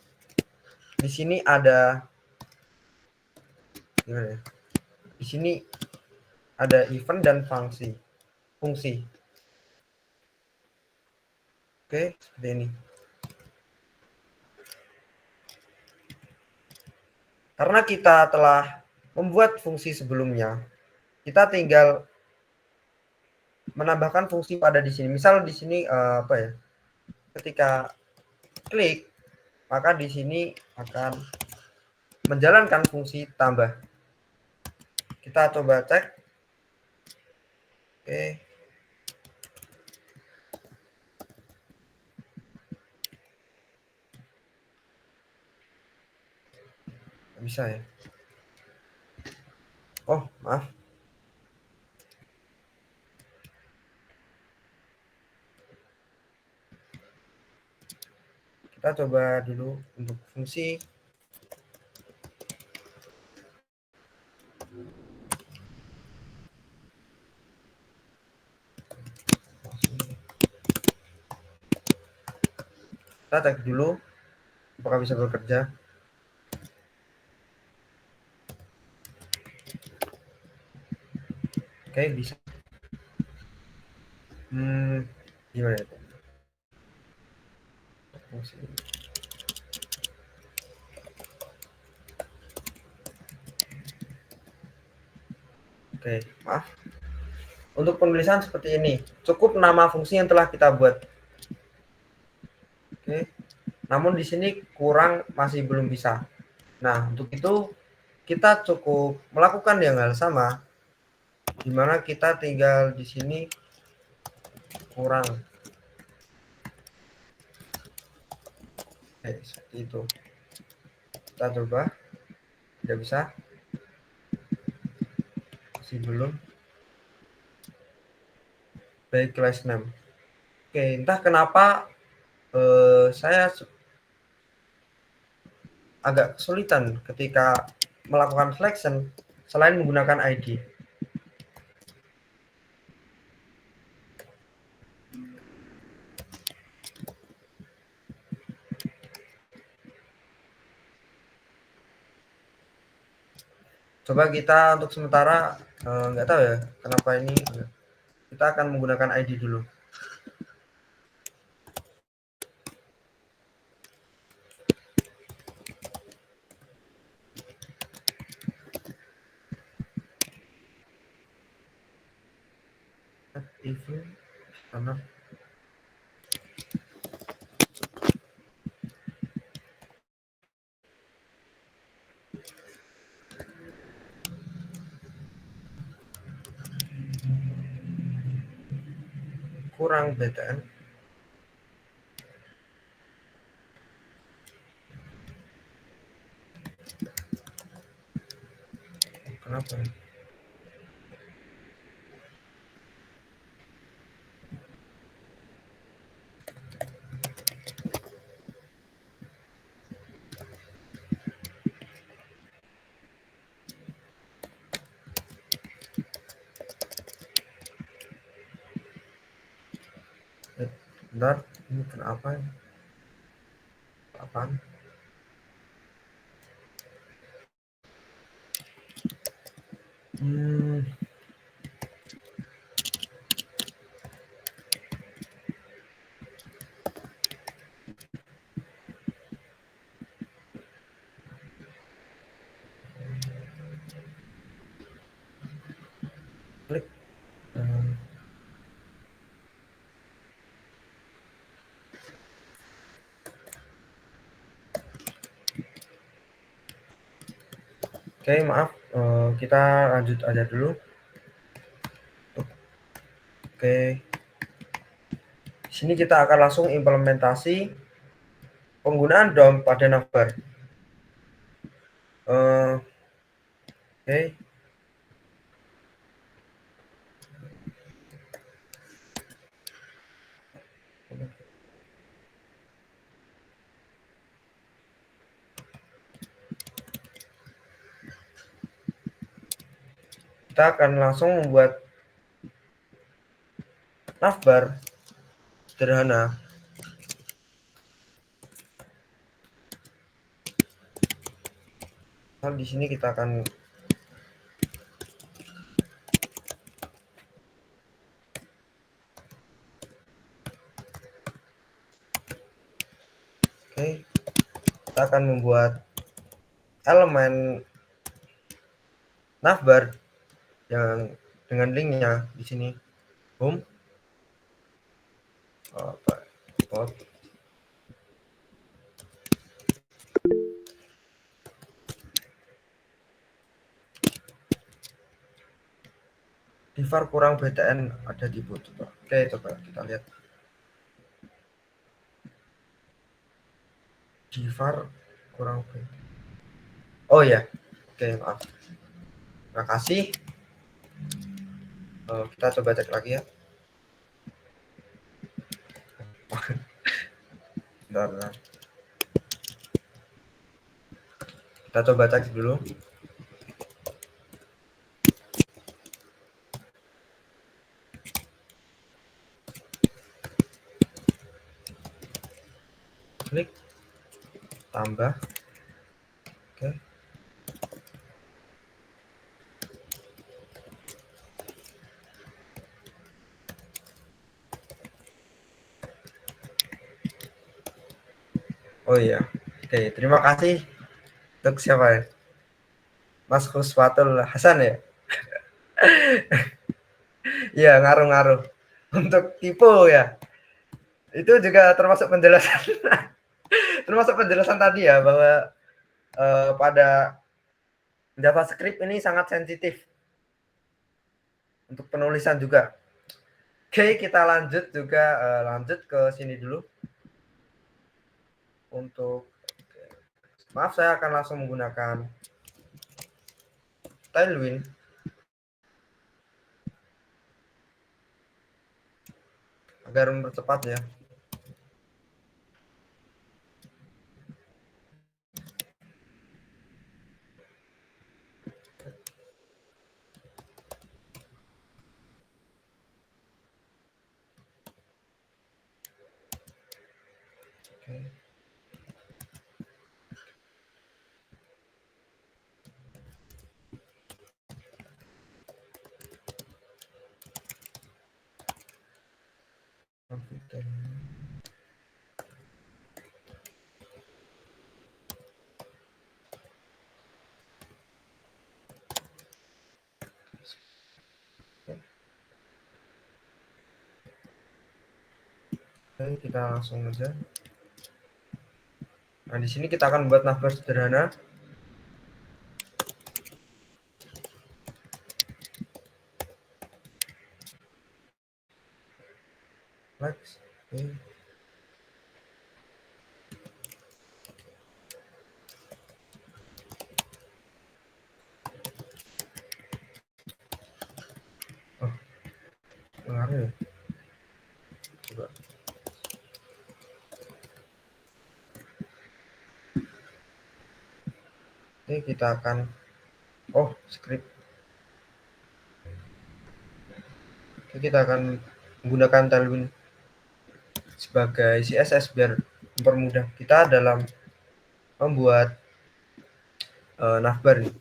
Di sini ada gimana ya? Di sini ada event dan fungsi. Oke, seperti ini. Karena kita telah membuat fungsi sebelumnya, kita tinggal menambahkan fungsi pada di sini. Misal di sini ketika klik, maka di sini akan menjalankan fungsi tambah. Kita coba cek. Oke. Bisa ya? Oh, maaf. Kita coba dulu untuk fungsi. Kita cek dulu apakah bisa bekerja. Oke, bisa. Gimana itu? Oke, maaf. Untuk penulisan seperti ini. Cukup nama fungsi yang telah kita buat. Oke. Namun di sini kurang, masih belum bisa. Nah, untuk itu kita cukup melakukan yang hal sama, di mana kita tinggal di sini kurang. Seperti itu. Kita coba. Tidak bisa. Masih belum. Baik, class name. Oke, entah kenapa saya agak kesulitan ketika melakukan selection selain menggunakan ID. Coba kita untuk sementara nggak tahu ya kenapa ini, kita akan menggunakan ID dulu. Even karena kurang BTN. Kenapa? Bentar, ini kenapa? Apaan? Klik. Oke, maaf, kita lanjut aja dulu. Oke, di sini kita akan langsung implementasi penggunaan DOM pada navbar. Oke. Kita akan langsung membuat navbar sederhana. Nah, di sini kita akan kita akan membuat elemen navbar yang dengan linknya di sini home divar kurang BTN ada di boot. Oke, coba kita lihat divar kurang BTN. Oh ya, oke, maaf, terima kasih. Kita coba cek lagi ya. Bentar. Kita coba cek dulu. Klik tambah. Oke. Oh iya. Oke, terima kasih untuk siapa ya? Mas Khuswatul Hasan ya? Iya, ngaruh-ngaruh. Untuk tipe ya. Itu juga termasuk penjelasan termasuk penjelasan tadi ya, bahwa pada JavaScript ini sangat sensitif untuk penulisan juga. Oke, kita lanjut ke sini dulu. Maaf, saya akan langsung menggunakan Tailwind. Agar mempercepat ya. Oke. Oke, kita langsung aja. Nah, di sini kita akan membuat navbar sederhana. Next. Oke. Oh, pengaruh ya. Coba. Oke, kita akan script. Oke, kita akan menggunakan Tailwind sebagai CSS biar mempermudah kita dalam membuat navbar ini.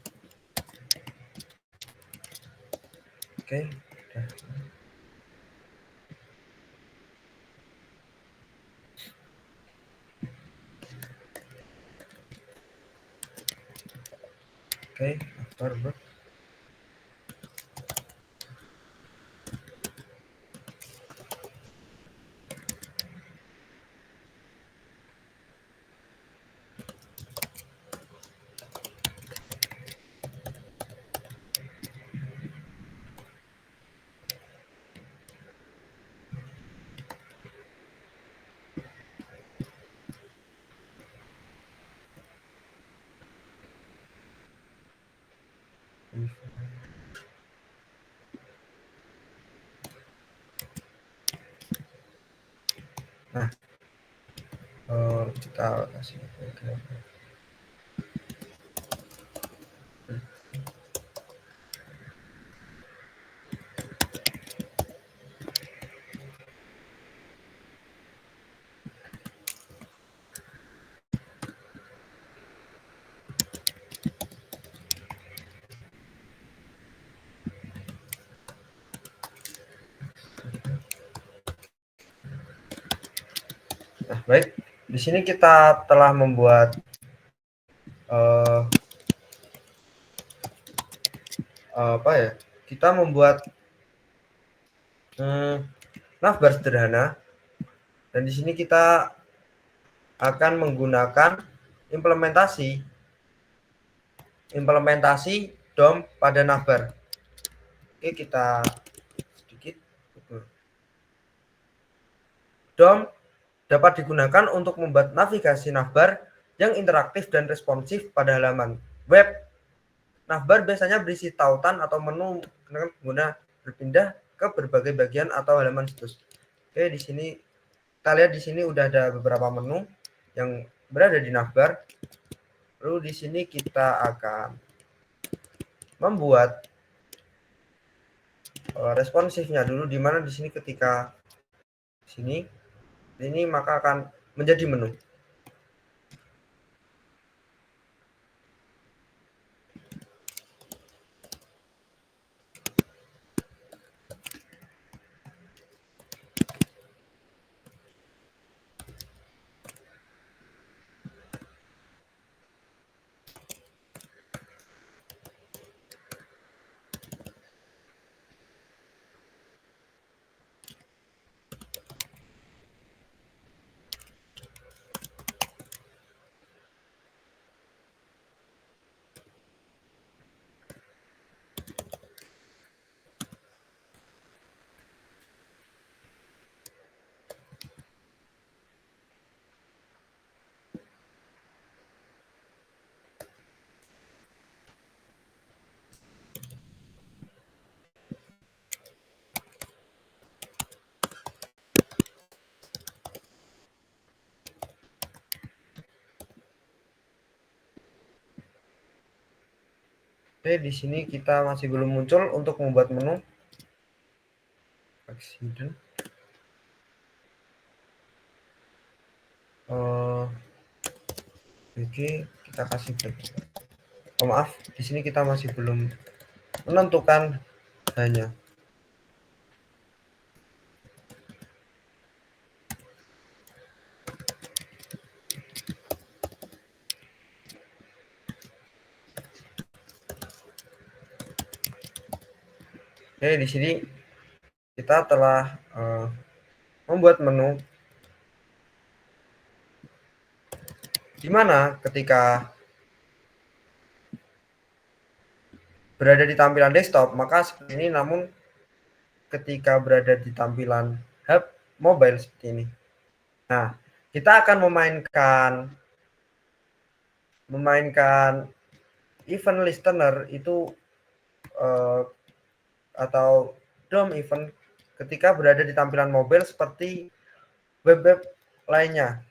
Oke. Oke, navbar. Nah, kita kasih Nah, baik. Di sini kita telah membuat Kita membuat navbar sederhana, dan di sini kita akan menggunakan implementasi DOM pada navbar. Oke, kita sedikit. DOM dapat digunakan untuk membuat navigasi navbar yang interaktif dan responsif pada halaman web. Navbar biasanya berisi tautan atau menu dengan pengguna berpindah ke berbagai bagian atau halaman situs. Oke, di sini kita lihat di sini udah ada beberapa menu yang berada di navbar. Lalu di sini kita akan membuat responsifnya dulu, di mana di sini ketika ini maka akan menjadi menu. Oke, di sini kita masih belum muncul untuk membuat menu. Accident. Oke, kita kasih break. Oh, maaf, di sini kita masih belum menentukan hanya. Oke, di sini kita telah membuat menu di mana ketika berada di tampilan desktop maka seperti ini, namun ketika berada di tampilan hub mobile seperti ini. Nah, kita akan memainkan event listener itu atau DOM event ketika berada di tampilan mobile seperti web-web lainnya.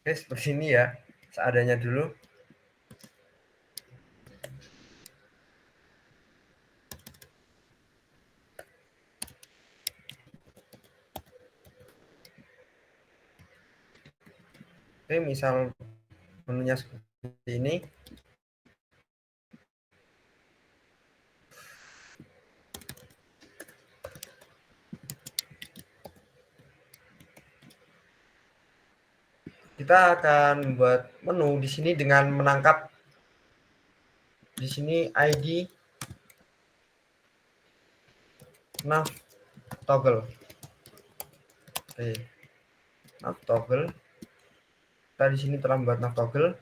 Oke, seperti ini ya, seadanya dulu. Oke, misal menunya seperti ini. Kita akan membuat menu di sini dengan menangkap di sini ID nav toggle. Oke, nav toggle. Kita di sini telah membuat nav toggle.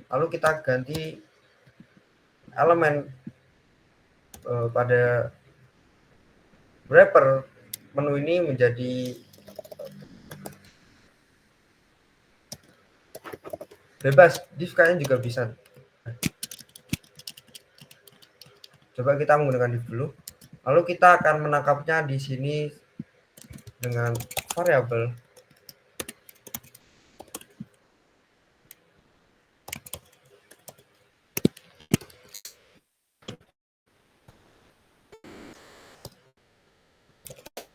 Lalu kita ganti elemen pada wrapper menu ini menjadi bebas, div kayaknya juga bisa. Coba kita menggunakan div dulu. Lalu kita akan menangkapnya di sini dengan variabel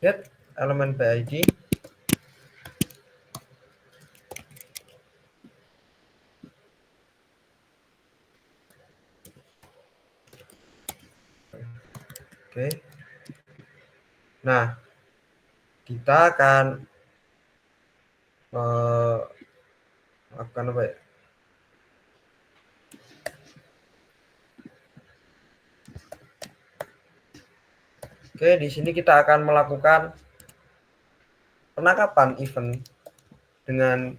get elemen PID. Oke. Nah, kita akan melakukan apa ya? Oke, di sini kita akan melakukan penangkapan event dengan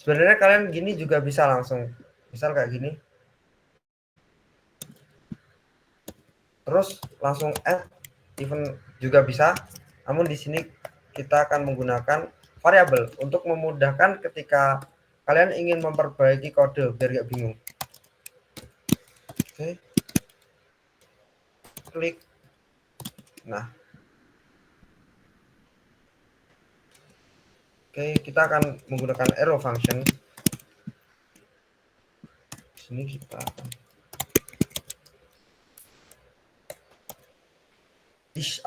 sebenarnya kalian gini juga bisa langsung. Misal kayak gini. Terus langsung add event juga bisa. Namun di sini kita akan menggunakan variabel untuk memudahkan ketika kalian ingin memperbaiki kode biar gak bingung. Oke. Klik. Nah. Oke, kita akan menggunakan arrow function. Sini kita akan is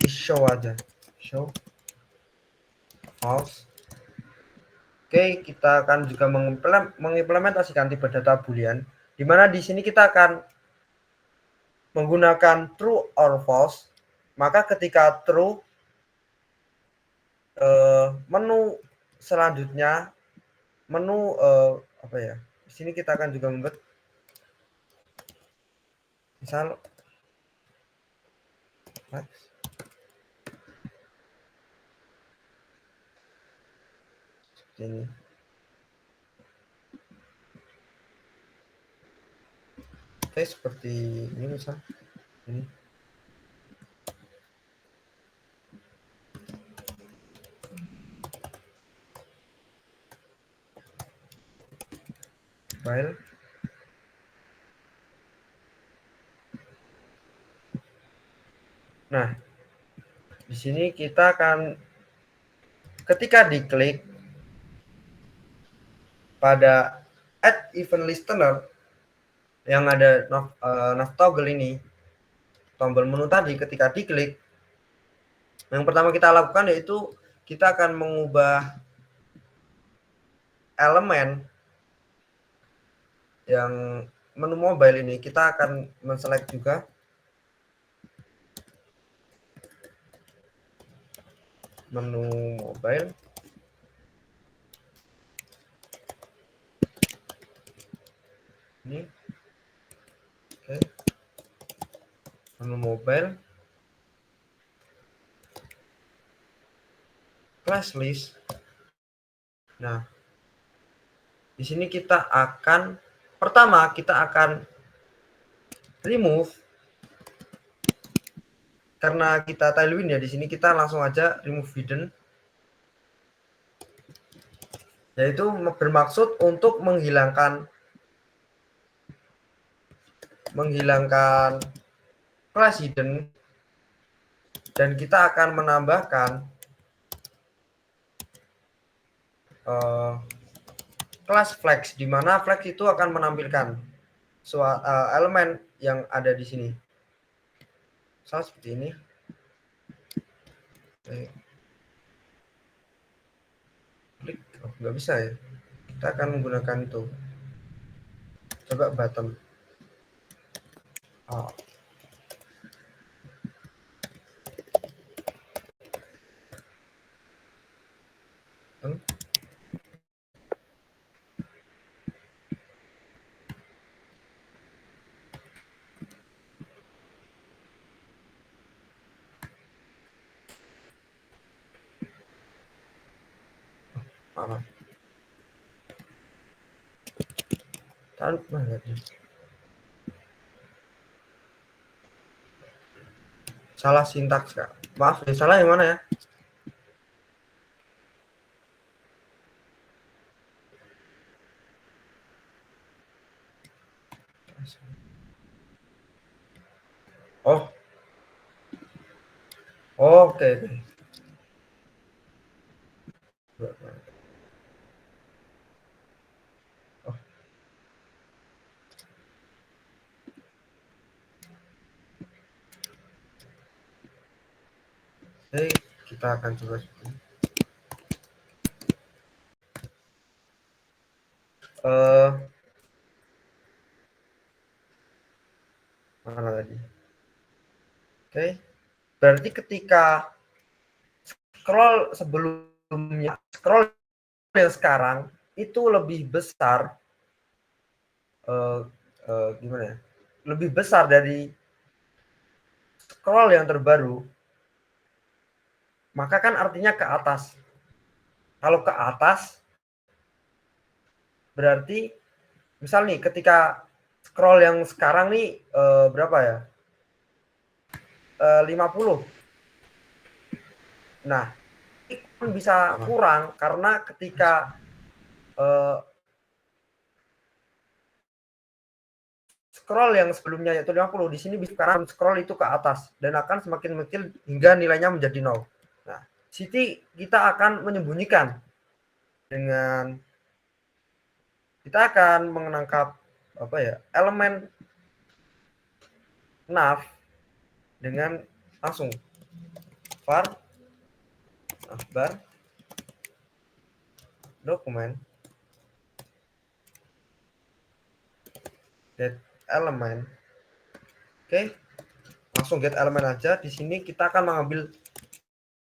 show aja. Show false. Oke, kita akan juga mengimplementasikan tipe data boolean, di mana di sini kita akan menggunakan true or false. Maka ketika true, menu selanjutnya menu apa ya? Di sini kita akan juga membuat misal flex. Seperti ini. Oke, seperti ini misal. Ini. File. Nah, di sini kita akan ketika diklik pada add event listener yang ada nav toggle ini, tombol menu tadi, ketika diklik, yang pertama kita lakukan yaitu kita akan mengubah elemen yang menu mobile ini. Kita akan men-select juga menu mobile. Ini. Oke. Menu mobile. Class list. Nah, di sini kita akan pertama kita akan remove karena kita tailwind ya. Di sini kita langsung aja remove hidden, yaitu bermaksud untuk menghilangkan class hidden, dan kita akan menambahkan kelas flex, di mana flex itu akan menampilkan elemen yang ada di sini. Misal seperti ini. Klik, nggak bisa ya. Kita akan menggunakan itu. Coba button. Salah sintaks, Kak. Maaf ya, salah yang mana ya? Oh. Oke. Oke, kita akan coba seperti ini. Mana tadi? Oke. Berarti ketika scroll sebelumnya, scroll yang sekarang itu lebih besar, gimana ya? Lebih besar dari scroll yang terbaru, maka kan artinya ke atas. Kalau ke atas, berarti misal nih ketika scroll yang sekarang nih berapa ya? 50. Nah, itu bisa kurang karena ketika scroll yang sebelumnya yaitu 50, di sini bisa sekarang scroll itu ke atas dan akan semakin mengecil hingga nilainya menjadi 0. Nah, sini kita akan menyembunyikan dengan kita akan menangkap apa ya, elemen nav dengan langsung var navbar dokumen get elemen. Oke, langsung get elemen aja. Di sini kita akan mengambil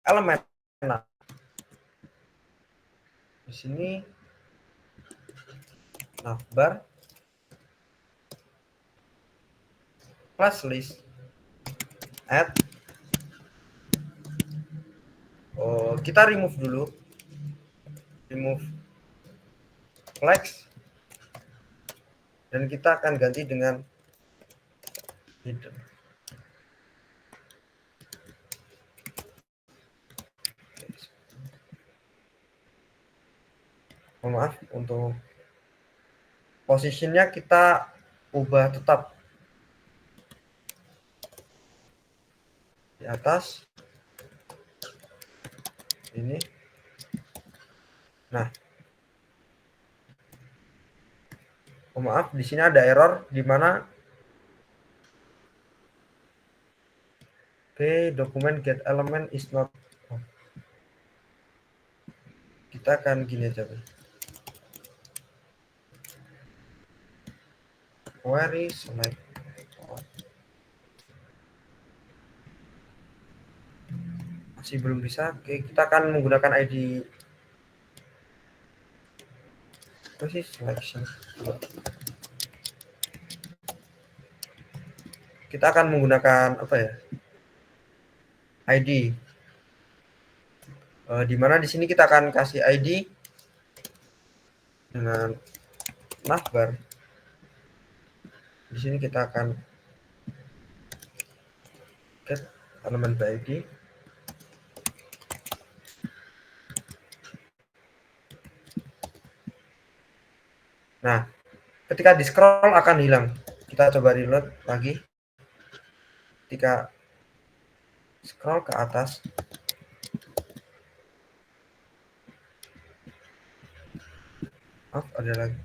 elemen nav. Di sini navbar class list add kita remove dulu, remove flex, dan kita akan ganti dengan hidden. Maaf, untuk posisinya kita ubah tetap di atas ini. Nah, maaf, di sini ada error di mana dokumen get element is not. Kita akan gini aja, query select. Masih belum bisa. Oke, kita akan menggunakan ID selection. Kita akan menggunakan apa ya? ID. Di mana di sini kita akan kasih ID dengan navbar. Di sini kita akan get element by ID. Nah, ketika di scroll akan hilang. Kita coba reload lagi. Ketika scroll ke atas, ada lagi.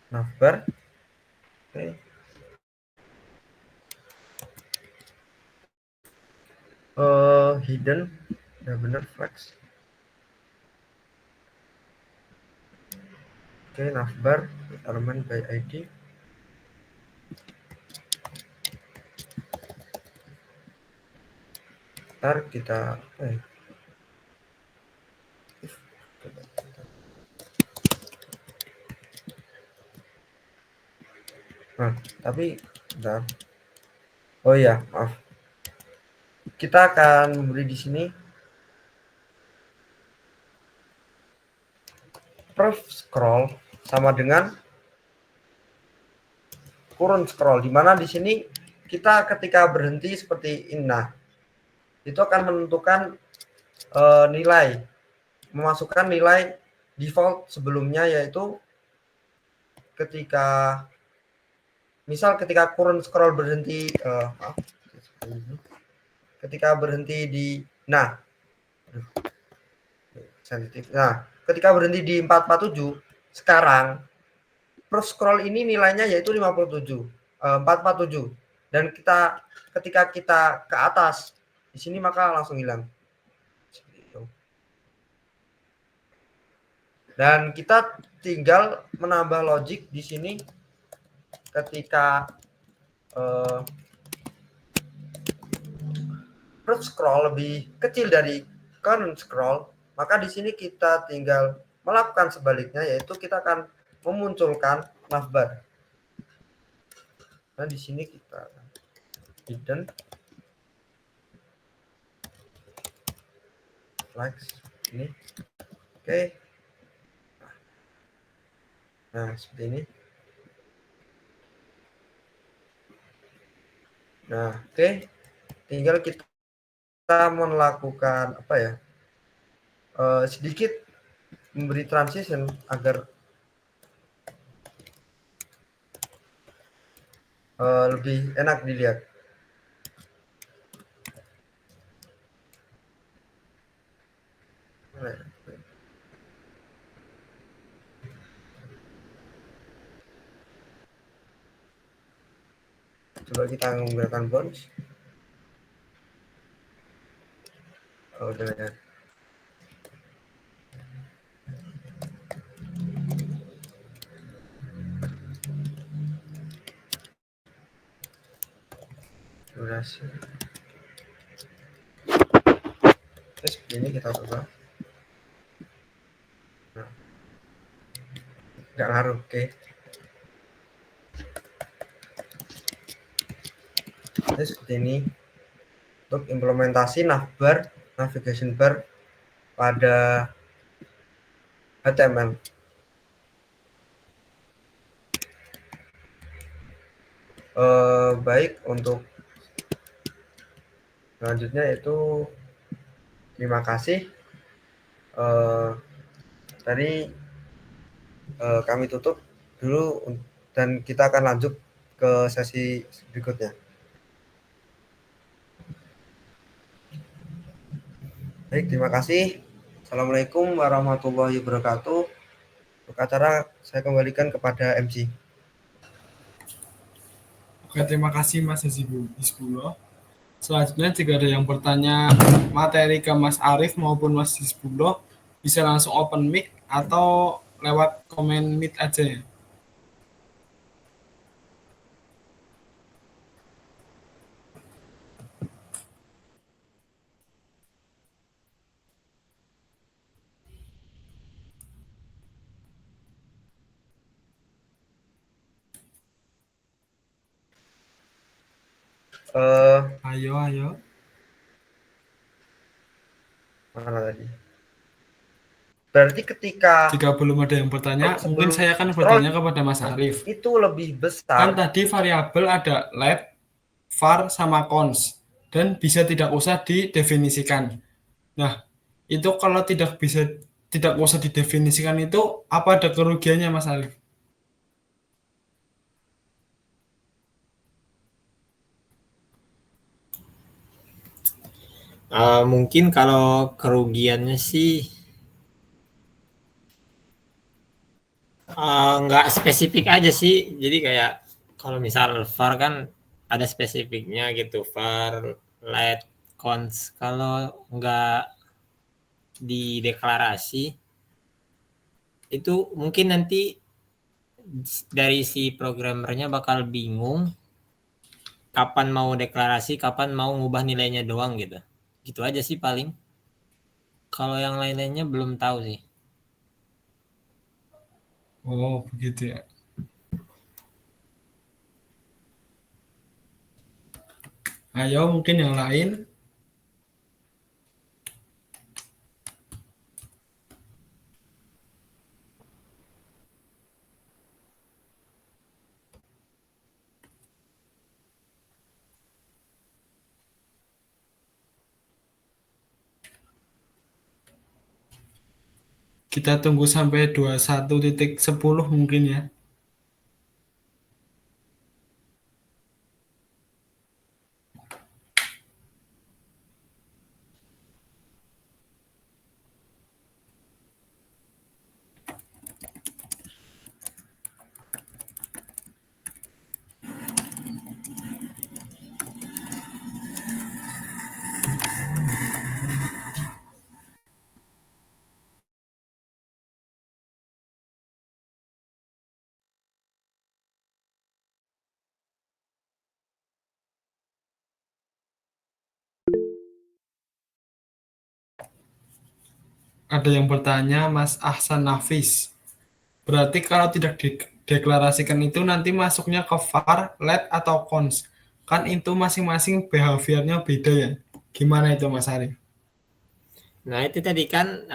Navbar. Oke. Hidden. Ya benar, flex. Oke, navbar element by ID. Ntar kita tapi bentar. Oh iya, maaf. Kita akan memberi di sini proof scroll sama dengan current scroll, di mana di sini kita ketika berhenti seperti ini, nah itu akan menentukan nilai, memasukkan nilai default sebelumnya, yaitu ketika misal ketika current scroll berhenti ketika berhenti di sensitif. Nah, ketika berhenti di 447, sekarang proof scroll ini nilainya yaitu 447. Dan ketika kita ke atas di sini maka langsung hilang. Dan kita tinggal menambah logic di sini ketika proof scroll lebih kecil dari current scroll, maka di sini kita tinggal melakukan sebaliknya, yaitu kita akan memunculkan navbar. Nah, di sini kita hidden flex ini. Oke. Nah, seperti ini. Nah, oke. Tinggal kita melakukan apa ya? Sedikit memberi transition agar lebih enak dilihat. Coba kita menggunakan bounce. Udah ya. Durasi. Terus ini kita coba. Nah. Nggak ngaruh, oke. Ini seperti ini. Untuk implementasi navbar, navigation bar pada HTML. Baik, untuk selanjutnya itu terima kasih. Tadi kami tutup dulu dan kita akan lanjut ke sesi berikutnya. Baik, terima kasih. Assalamualaikum warahmatullahi wabarakatuh. Untuk acara saya kembalikan kepada MC. Oke, terima kasih Mas Hizbullah. Selanjutnya jika ada yang bertanya materi ke Mas Arif maupun Mas Hizbullah, bisa langsung open mic atau lewat komen meet aja ya. Ayo. Mana tadi? Berarti ketika Jika belum ada yang bertanya, mungkin saya akan bertanya kepada Mas Arif. Itu lebih besar. Kan tadi variabel ada let, var, sama cons. Dan bisa tidak usah didefinisikan. Nah, itu kalau tidak usah didefinisikan itu, apa ada kerugiannya Mas Arif? Mungkin kalau kerugiannya sih nggak spesifik aja sih. Jadi kayak kalau misal var kan ada spesifiknya gitu, var, let, cons. Kalau nggak di deklarasi itu mungkin nanti dari si programmernya bakal bingung kapan mau deklarasi, kapan mau ngubah nilainya doang gitu. Gitu aja sih paling. Kalau yang lain-lainnya belum tahu sih. Oh, begitu ya. Ayo, mungkin yang lain. Kita tunggu sampai 21.10 mungkin ya. Ada yang bertanya, Mas Ahsan Nafis. Berarti kalau tidak dideklarasikan itu nanti masuknya ke var, let, atau cons. Kan itu masing-masing behaviornya beda ya. Gimana itu Mas Arif? Nah itu tadi kan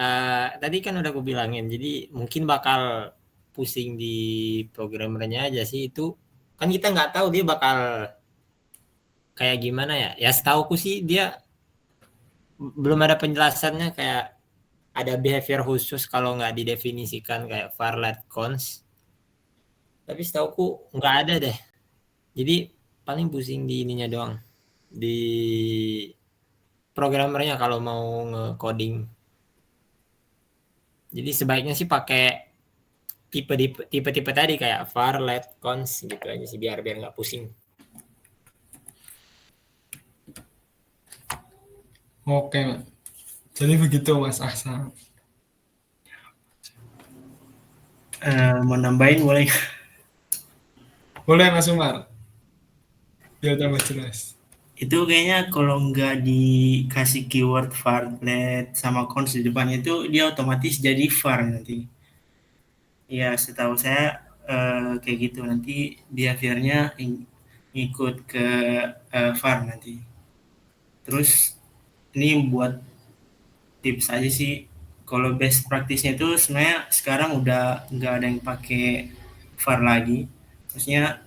udah aku bilangin. Jadi mungkin bakal pusing di programmernya aja sih itu. Kan kita nggak tahu dia bakal kayak gimana ya. Ya setauku sih dia belum ada penjelasannya kayak ada behavior khusus kalau nggak didefinisikan kayak var, let, cons. Tapi setauku nggak ada deh. Jadi paling pusing di ininya doang. Di programmernya kalau mau nge-coding. Jadi sebaiknya sih pakai tipe-tipe tadi kayak var, let, cons gitu aja sih biar nggak pusing. Oke, jadi begitu Mas Ahsan. Mau nambahin boleh? Boleh Mas Umar? Biar tambah jelas. Itu kayaknya kalau nggak dikasih keyword var, let, sama cons di depannya itu dia otomatis jadi var nanti. Ya setahu saya kayak gitu nanti behaviornya ngikut ke VAR nanti. Terus ini buat tips aja sih, kalau best practice-nya itu sebenarnya sekarang udah nggak ada yang pakai VAR lagi, maksudnya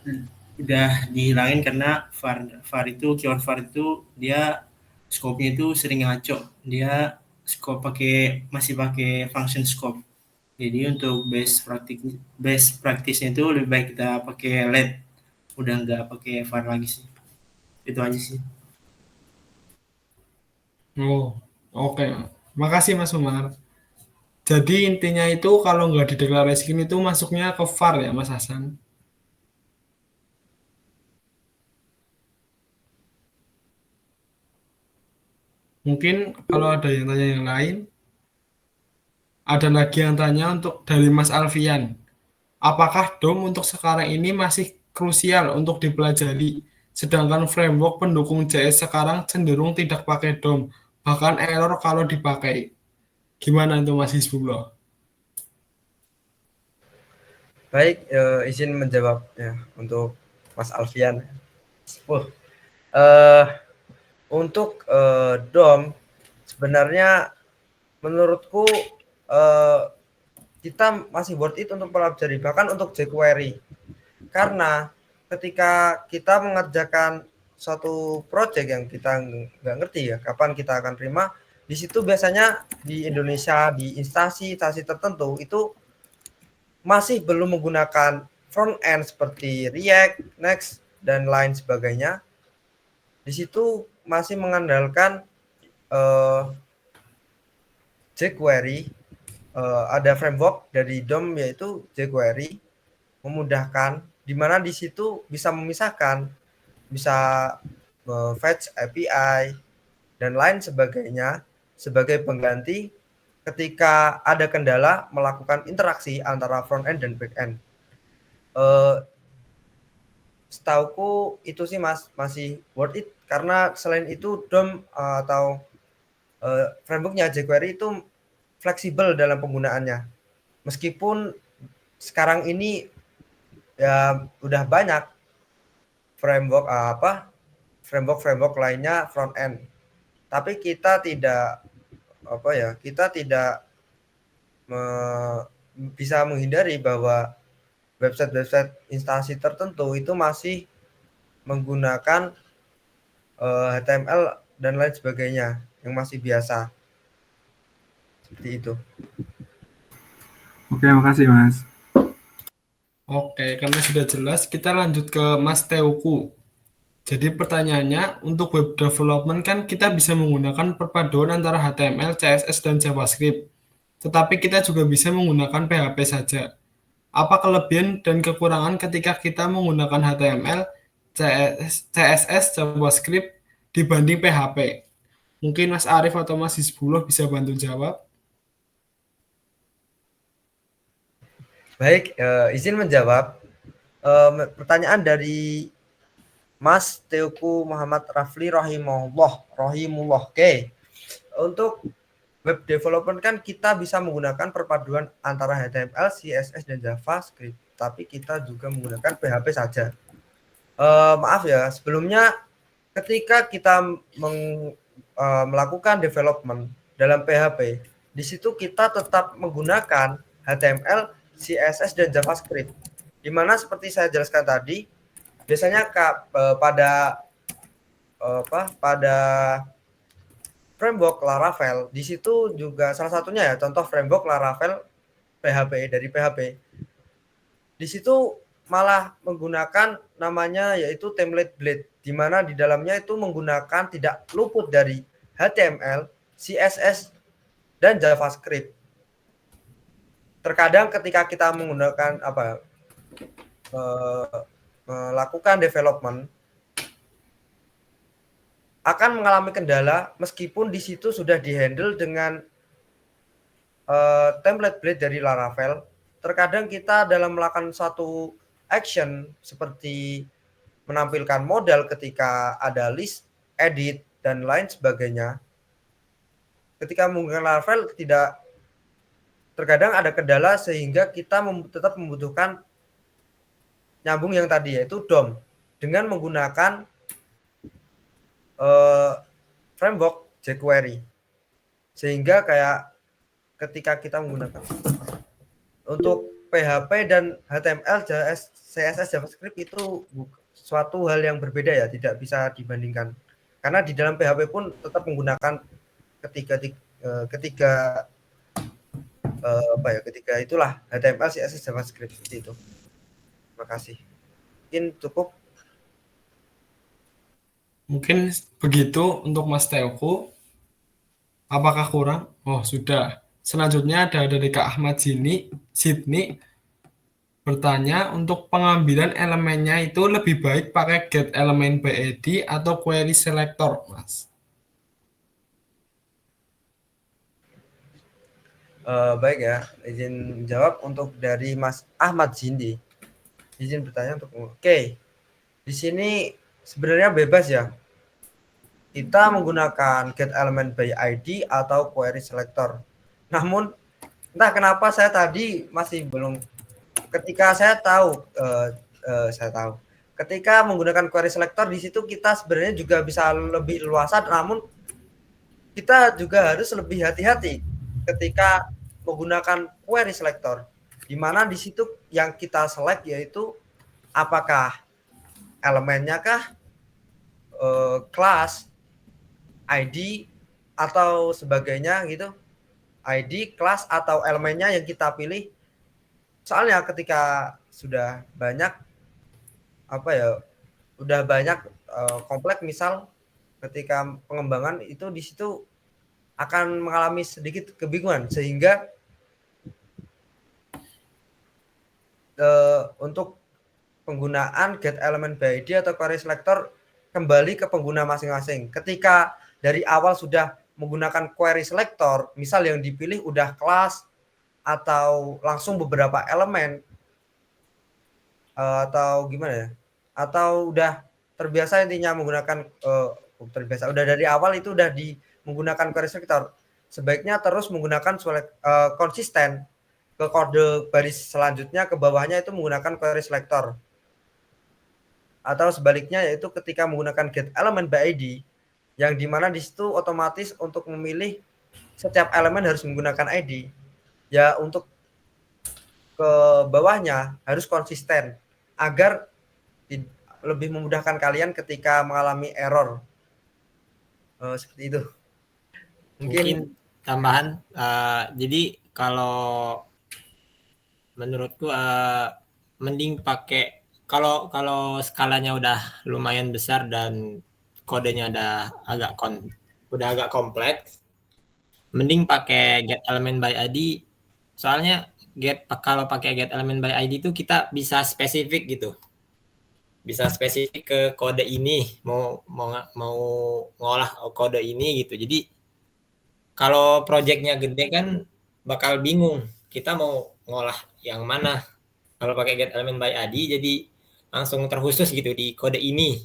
udah dihilangin karena VAR itu keyword VAR itu dia scope-nya itu sering ngaco, dia scope masih pakai function scope. Jadi untuk best practice-nya itu lebih baik kita pakai LED, udah nggak pakai VAR lagi sih. Itu aja sih. Oh, oke. Makasih Mas Umar. Jadi intinya itu kalau nggak dideklarasikan itu masuknya ke VAR ya Mas Hasan? Mungkin kalau ada yang tanya yang lain, ada lagi yang tanya untuk dari Mas Alfian. Apakah DOM untuk sekarang ini masih krusial untuk dipelajari, sedangkan framework pendukung JS sekarang cenderung tidak pakai DOM, bahkan error kalau dipakai. Gimana itu Mas Hizbullah? Baik, izin menjawab ya untuk Mas Alfian. Untuk DOM sebenarnya menurutku kita masih worth it untuk pelajari, bahkan untuk jQuery, karena ketika kita mengerjakan suatu project yang kita nggak ngerti ya kapan kita akan terima, di situ biasanya di Indonesia di instansi tertentu itu masih belum menggunakan front end seperti React, Next, dan lain sebagainya. Di situ masih mengandalkan jQuery, ada framework dari DOM yaitu jQuery, memudahkan, di mana di situ bisa memisahkan, bisa fetch API, dan lain sebagainya sebagai pengganti ketika ada kendala melakukan interaksi antara front end dan back end. Setauku itu sih Mas masih worth it, karena selain itu DOM atau frameworknya jQuery itu fleksibel dalam penggunaannya. Meskipun sekarang ini ya udah banyak framework lainnya front end, tapi kita tidak bisa menghindari bahwa website instansi tertentu itu masih menggunakan HTML dan lain sebagainya yang masih biasa seperti itu. Oke, makasih Mas. Oke, karena sudah jelas, kita lanjut ke Mas Teuku. Jadi pertanyaannya, untuk web development kan kita bisa menggunakan perpaduan antara HTML, CSS, dan JavaScript. Tetapi kita juga bisa menggunakan PHP saja. Apa kelebihan dan kekurangan ketika kita menggunakan HTML, CSS, JavaScript dibanding PHP? Mungkin Mas Arif atau Mas Hizbullah bisa bantu jawab. Baik, izin menjawab pertanyaan dari Mas Teuku Muhammad Rafli rahimullah. Oke. Untuk web development kan kita bisa menggunakan perpaduan antara HTML, CSS, dan JavaScript, tapi kita juga menggunakan PHP saja. Maaf ya, sebelumnya ketika kita melakukan development dalam PHP, di situ kita tetap menggunakan HTML, CSS, dan JavaScript. Di mana seperti saya jelaskan tadi, biasanya pada framework Laravel, di situ juga salah satunya ya, contoh framework Laravel PHP dari PHP. Di situ malah menggunakan namanya yaitu template blade, di mana di dalamnya itu menggunakan tidak luput dari HTML, CSS, dan JavaScript. Terkadang ketika kita menggunakan melakukan development akan mengalami kendala meskipun di situ sudah dihandle dengan template blade dari Laravel. Terkadang kita dalam melakukan suatu action seperti menampilkan modal ketika ada list, edit, dan lain sebagainya. Ketika menggunakan Laravel terkadang ada kendala sehingga kita tetap membutuhkan nyambung yang tadi yaitu DOM. dengan menggunakan framework jQuery. Sehingga kayak ketika kita menggunakan untuk PHP dan HTML, CSS, JavaScript itu suatu hal yang berbeda ya, tidak bisa dibandingkan. Karena di dalam PHP pun tetap menggunakan ketika itulah HTML, CSS, JavaScript seperti itu. Terima kasih. Mungkin cukup. Mungkin begitu untuk Mas Teoku. Apakah kurang? Oh, sudah. Selanjutnya ada dari Kak Ahmad Sydney bertanya, untuk pengambilan elemennya itu lebih baik pakai get element by ID atau query selector, Mas? Baik ya, izin jawab untuk dari Mas Ahmad Zindi. Izin bertanya untuk oke. Di sini sebenarnya bebas ya. Kita menggunakan get element by ID atau query selector. Namun entah kenapa saya tadi masih belum, ketika saya tahu ketika menggunakan query selector di situ kita sebenarnya juga bisa lebih luasa, namun kita juga harus lebih hati-hati ketika menggunakan query selector, di mana di situ yang kita select yaitu apakah elemennya kah, kelas, ID atau sebagainya gitu, ID, kelas atau elemennya yang kita pilih. Soalnya ketika sudah banyak kompleks, misal ketika pengembangan itu di situ akan mengalami sedikit kebingungan, sehingga untuk penggunaan get element by ID atau query selector kembali ke pengguna masing-masing. Ketika dari awal sudah menggunakan query selector, misal yang dipilih udah kelas atau langsung beberapa elemen, atau gimana ya, atau udah terbiasa intinya menggunakan udah dari awal itu udah menggunakan query selector, sebaiknya terus menggunakan konsisten ke kode baris selanjutnya ke bawahnya itu menggunakan query selector. Atau sebaliknya, yaitu ketika menggunakan get element by ID, yang dimana di situ otomatis untuk memilih setiap elemen harus menggunakan ID. Ya, untuk ke bawahnya harus konsisten agar lebih memudahkan kalian ketika mengalami error. Seperti itu. Mungkin tambahan, jadi kalau menurutku mending pakai, kalau skalanya udah lumayan besar dan kodenya udah agak kompleks, mending pakai get element by ID. Soalnya kalau pakai get element by ID itu kita bisa spesifik gitu. Bisa spesifik ke kode ini, mau ngolah kode ini gitu. Jadi kalau projectnya gede kan bakal bingung kita mau ngolah yang mana. Kalau pakai get element by ID jadi langsung terkhusus gitu di kode ini,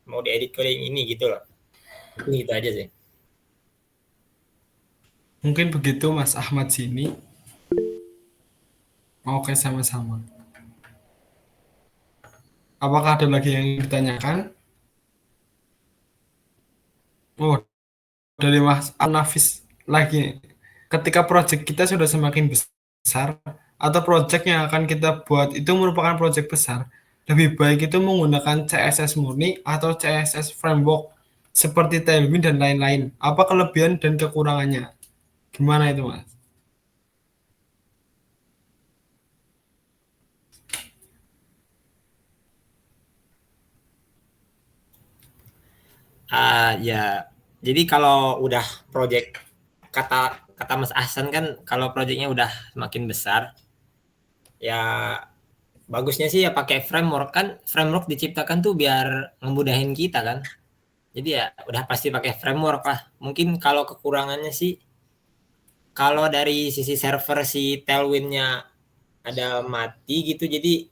mau diedit kode ini gitu loh. Gitu aja sih. Mungkin begitu Mas Ahmad sini. Oke, sama-sama. Apakah ada lagi yang ditanyakan? Oh, dari Mas Nafis lagi. Ketika proyek kita sudah semakin besar, atau proyek yang akan kita buat itu merupakan proyek besar, lebih baik itu menggunakan CSS murni atau CSS framework seperti Tailwind dan lain-lain. Apa kelebihan dan kekurangannya? Gimana itu, Mas? Ya, jadi kalau udah project, kata Mas Ahsan kan, kalau projectnya udah semakin besar, ya bagusnya sih ya pakai framework. Kan framework diciptakan tuh biar ngemudahin kita kan. Jadi ya udah pasti pakai framework lah. Mungkin kalau kekurangannya sih, kalau dari sisi server si Tailwind-nya ada mati gitu, jadi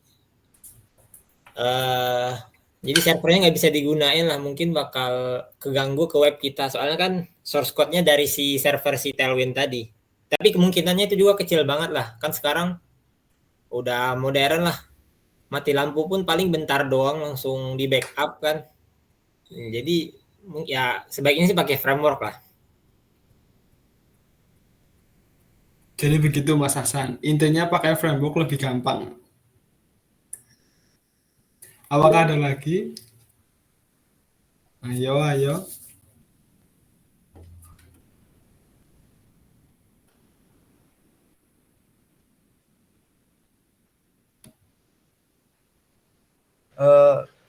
servernya nggak bisa digunain lah, mungkin bakal keganggu ke web kita. Soalnya kan source code-nya dari si server si Tailwind tadi. Tapi kemungkinannya itu juga kecil banget lah. Kan sekarang udah modern lah. mati lampu pun paling bentar doang langsung di backup kan. Jadi ya sebaiknya sih pakai framework lah. Jadi begitu Mas Hasan. Intinya pakai framework lebih gampang. Apakah ada lagi? Ayo, ayo.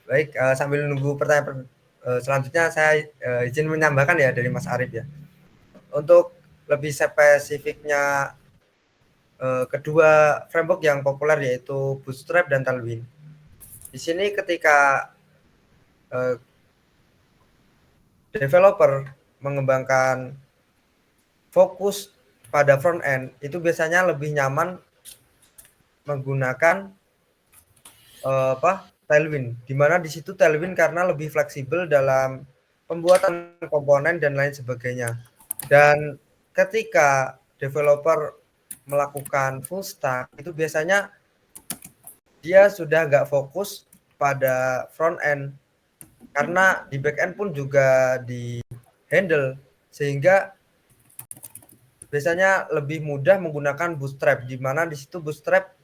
Baik, sambil nunggu pertanyaan selanjutnya saya izin menambahkan ya dari Mas Arif ya. Untuk lebih spesifiknya kedua framework yang populer yaitu Bootstrap dan Tailwind. Di sini ketika developer mengembangkan fokus pada front end itu biasanya lebih nyaman menggunakan Tailwind, di mana di situ Tailwind karena lebih fleksibel dalam pembuatan komponen dan lain sebagainya. Dan ketika developer melakukan full stack itu biasanya dia sudah nggak fokus pada front end karena di back end pun juga di handle, sehingga biasanya lebih mudah menggunakan Bootstrap, di mana di situ Bootstrap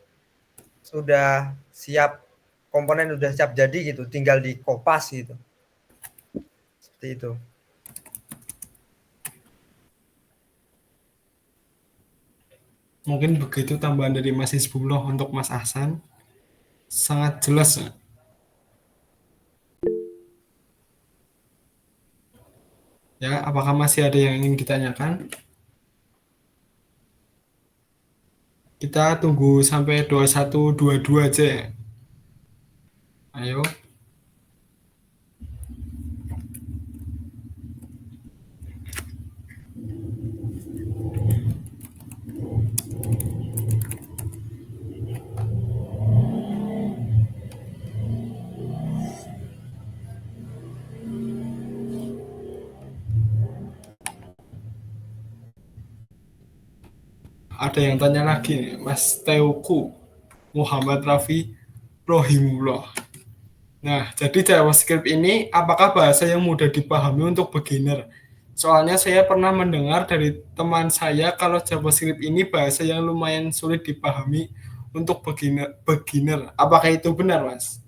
sudah siap, komponen sudah siap jadi gitu, tinggal dikopas gitu. Seperti itu. Mungkin begitu tambahan dari Mas Hizbullah untuk Mas Hasan. Sangat jelas. Ya, apakah masih ada yang ingin ditanyakan? Kita tunggu sampai 2122 aja ya. Ayo. Ada yang tanya lagi nih, Mas Teuku Muhammad Rafi Rohimullah. Nah, jadi JavaScript ini apakah bahasa yang mudah dipahami untuk beginner? Soalnya saya pernah mendengar dari teman saya kalau JavaScript ini bahasa yang lumayan sulit dipahami untuk beginner. Apakah itu benar, Mas?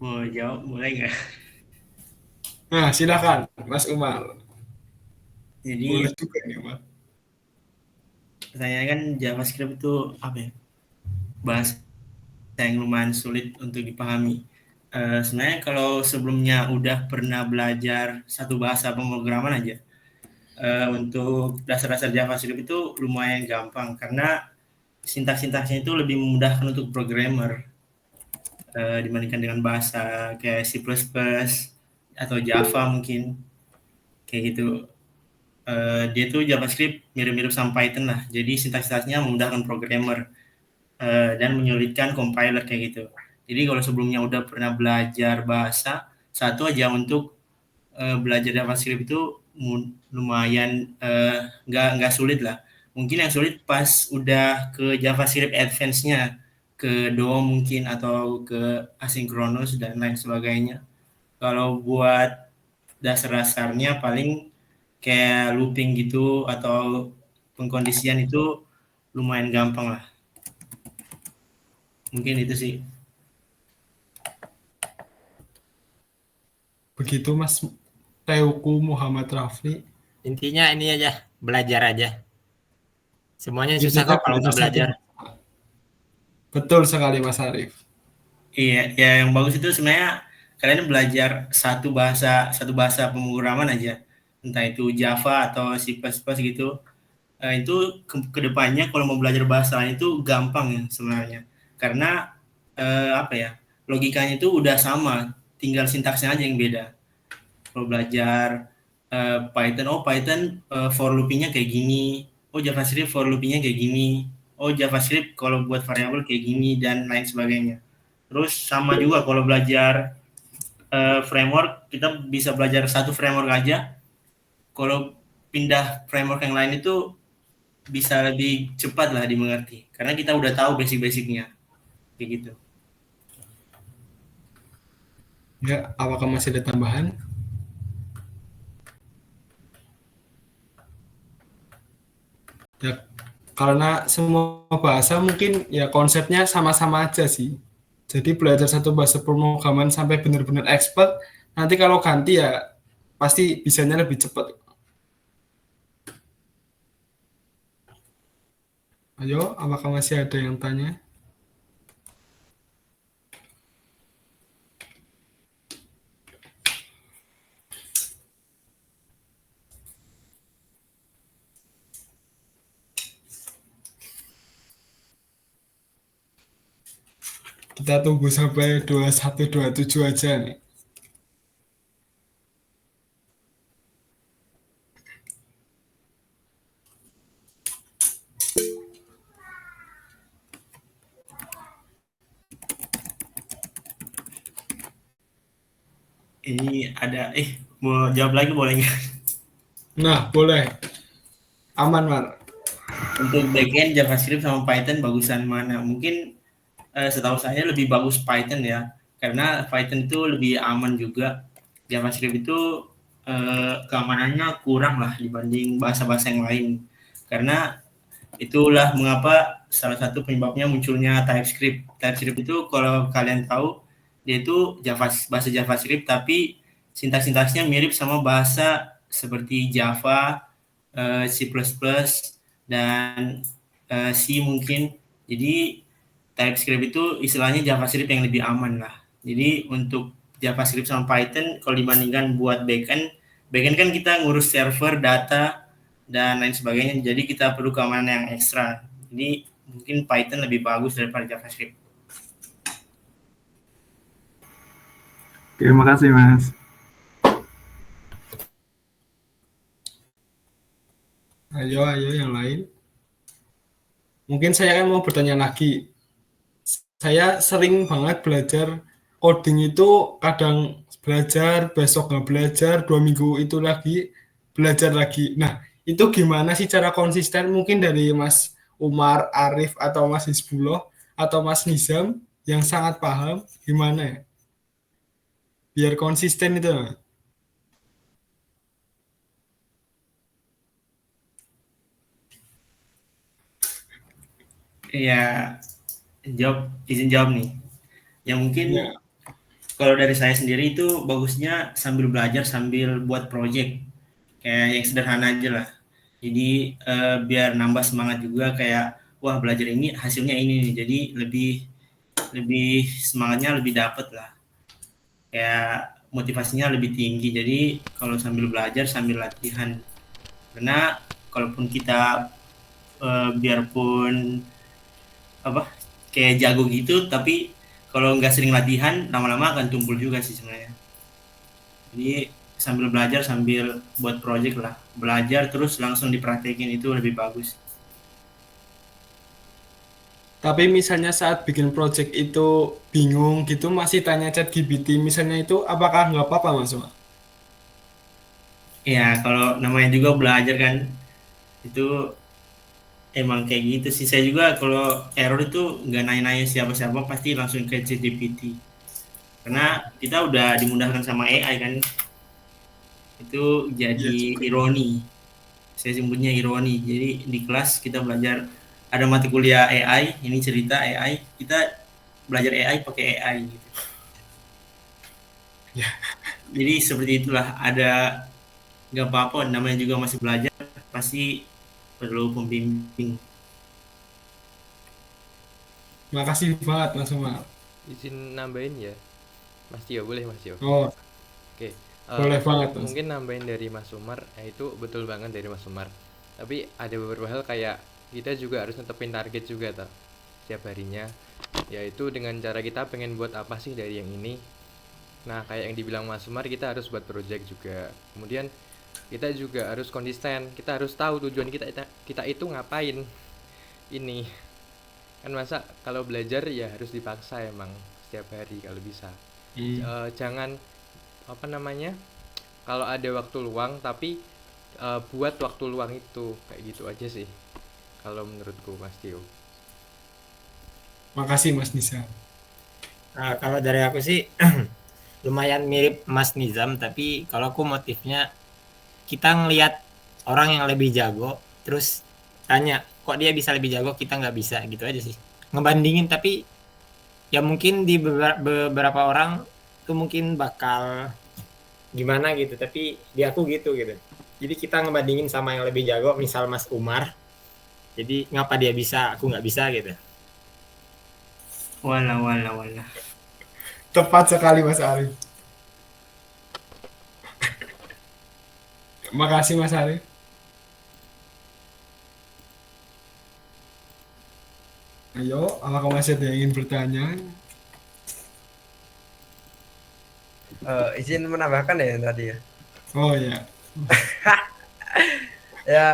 Mau jawab mulai nggak? Nah, silakan, Mas Umar. Jadi Boleh juga nih, Mas. pertanyaan kan JavaScript itu apa ya? Bahasa yang lumayan sulit untuk dipahami. Sebenarnya kalau sebelumnya udah pernah belajar satu bahasa pemrograman aja, untuk dasar-dasar JavaScript itu lumayan gampang karena sintaks-sintaksnya itu lebih memudahkan untuk programmer dibandingkan dengan bahasa kayak C++ atau Java mungkin kayak gitu. Dia tuh JavaScript mirip-mirip sama Python lah, jadi sintaks-sintaksnya memudahkan programmer dan menyulitkan compiler kayak gitu. Jadi kalau sebelumnya udah pernah belajar bahasa satu aja untuk belajar JavaScript itu lumayan nggak sulit lah. Mungkin yang sulit pas udah ke JavaScript Advance-nya, ke DOM mungkin atau ke asynchronous dan lain sebagainya. Kalau buat dasar-dasarnya paling kayak looping gitu atau pengkondisian itu lumayan gampang lah. Mungkin itu sih. Begitu Mas Teuku Muhammad Rafi. Intinya ini aja, belajar aja. Semuanya susah Intinya kok kalau nggak belajar. Betul sekali Mas Arif. Iya, ya yang bagus itu sebenarnya kalian belajar satu bahasa pemrograman aja, entah itu Java atau C++ gitu. Itu kedepannya kalau mau belajar bahasa lain itu gampang ya sebenarnya, karena apa ya, logikanya itu udah sama, tinggal sintaksnya aja yang beda. Kalau belajar Python for looping-nya kayak gini, JavaScript for looping-nya kayak gini, JavaScript kalau buat variabel kayak gini dan lain sebagainya. Terus sama juga kalau belajar framework, kita bisa belajar satu framework aja. Kalau pindah framework yang lain itu bisa lebih cepat lah dimengerti karena kita udah tahu basic-basicnya kayak gitu. Ya, apakah masih ada tambahan? Ya, karena semua bahasa mungkin ya konsepnya sama-sama aja sih. Jadi belajar satu bahasa pemrograman sampai benar-benar expert, nanti kalau ganti ya pasti bisanya lebih cepat. Ayo, apakah masih ada yang tanya? Kita tunggu sampai 2127 aja nih. Ini ada mau jawab lagi boleh nggak? Nah, boleh. Aman, Mar. Untuk backend JavaScript sama Python bagusan mana? Mungkin setahu saya lebih bagus Python ya, karena Python itu lebih aman juga. JavaScript itu keamanannya kurang lah dibanding bahasa-bahasa yang lain. Karena itulah mengapa salah satu penyebabnya munculnya TypeScript. TypeScript itu kalau kalian tahu dia itu bahasa JavaScript tapi sintaks-sintaksnya mirip sama bahasa seperti Java, C++ dan C mungkin. Jadi TypeScript itu istilahnya JavaScript yang lebih aman lah. Jadi untuk JavaScript sama Python kalau dibandingkan buat backend kan kita ngurus server, data dan lain sebagainya. Jadi kita perlu keamanan yang ekstra. Jadi mungkin Python lebih bagus daripada JavaScript. Terima kasih, Mas. Ayo yang lain. Mungkin saya kan mau bertanya lagi. Saya sering banget belajar coding itu kadang belajar, besok nggak belajar, 2 minggu itu lagi belajar lagi. Nah, itu gimana sih cara konsisten mungkin dari Mas Umar, Arif, atau Mas Hizbullah, atau Mas Nizam yang sangat paham, gimana ya? Biar konsisten itu. Ya, izin jawab nih. Ya mungkin Ya. kalau dari saya sendiri itu bagusnya sambil belajar sambil buat project. Kayak yang sederhana aja lah. Jadi biar nambah semangat juga kayak wah belajar ini hasilnya ini nih. Jadi lebih semangatnya lebih dapet lah. Kayak motivasinya lebih tinggi. Jadi kalau sambil belajar sambil latihan. Karena kalaupun kita biarpun kayak jago gitu tapi kalau nggak sering latihan lama-lama akan tumpul juga sih sebenarnya. Jadi sambil belajar sambil buat project lah, belajar terus langsung dipraktekin itu lebih bagus. Tapi misalnya saat bikin project itu bingung gitu, masih tanya ChatGPT misalnya itu, apakah nggak apa-apa Mas Umar? Ya kalau namanya juga belajar kan itu emang kayak gitu sih. Saya juga kalau error itu nggak nanya-nanya siapa-siapa, pasti langsung ke ChatGPT karena kita udah dimudahkan sama AI kan. Itu Iya jadi juga. ironi, saya sebutnya ironi. Jadi di kelas kita belajar ada mata kuliah AI, ini cerita AI, kita belajar AI pakai AI gitu. Ya. Jadi seperti itulah, ada nggak apa-apa, namanya juga masih belajar, pasti perlu pembimbing. Makasih banget Mas Umar. Izin nambahin ya, Mas Tio, boleh Mas Tio? Oh, Oke, boleh banget Mas. mungkin nambahin dari Mas Umar, itu betul banget dari Mas Umar. Tapi ada beberapa hal kayak kita juga harus netepin target juga toh setiap harinya, yaitu dengan cara kita pengen buat apa sih dari yang ini. Nah, kayak yang dibilang Mas Umar, kita harus buat project juga. Kemudian kita juga harus konsisten, kita harus tahu tujuan kita itu ngapain. Ini kan masa kalau belajar ya harus dipaksa emang setiap hari kalau bisa. Jangan apa namanya, kalau ada waktu luang tapi buat waktu luang itu kayak gitu aja sih kalau menurutku Mas Tio. Makasih Mas Nisa. Nah, kalau dari aku sih lumayan mirip Mas Nizam, tapi kalau aku motifnya kita ngelihat orang yang lebih jago, terus tanya kok dia bisa lebih jago kita nggak bisa, gitu aja sih. Ngebandingin, tapi ya mungkin di beberapa orang itu mungkin bakal gimana gitu, tapi di aku gitu. Jadi kita ngebandingin sama yang lebih jago, misal Mas Umar. Jadi ngapa dia bisa, aku nggak bisa gitu. Walah, walah, walah. Tepat sekali Mas Arif. Makasih Mas Arif. Ayo, apakah masih ada yang ingin bertanya? Izin menambahkan ya yang tadi ya. Oh ya, Ya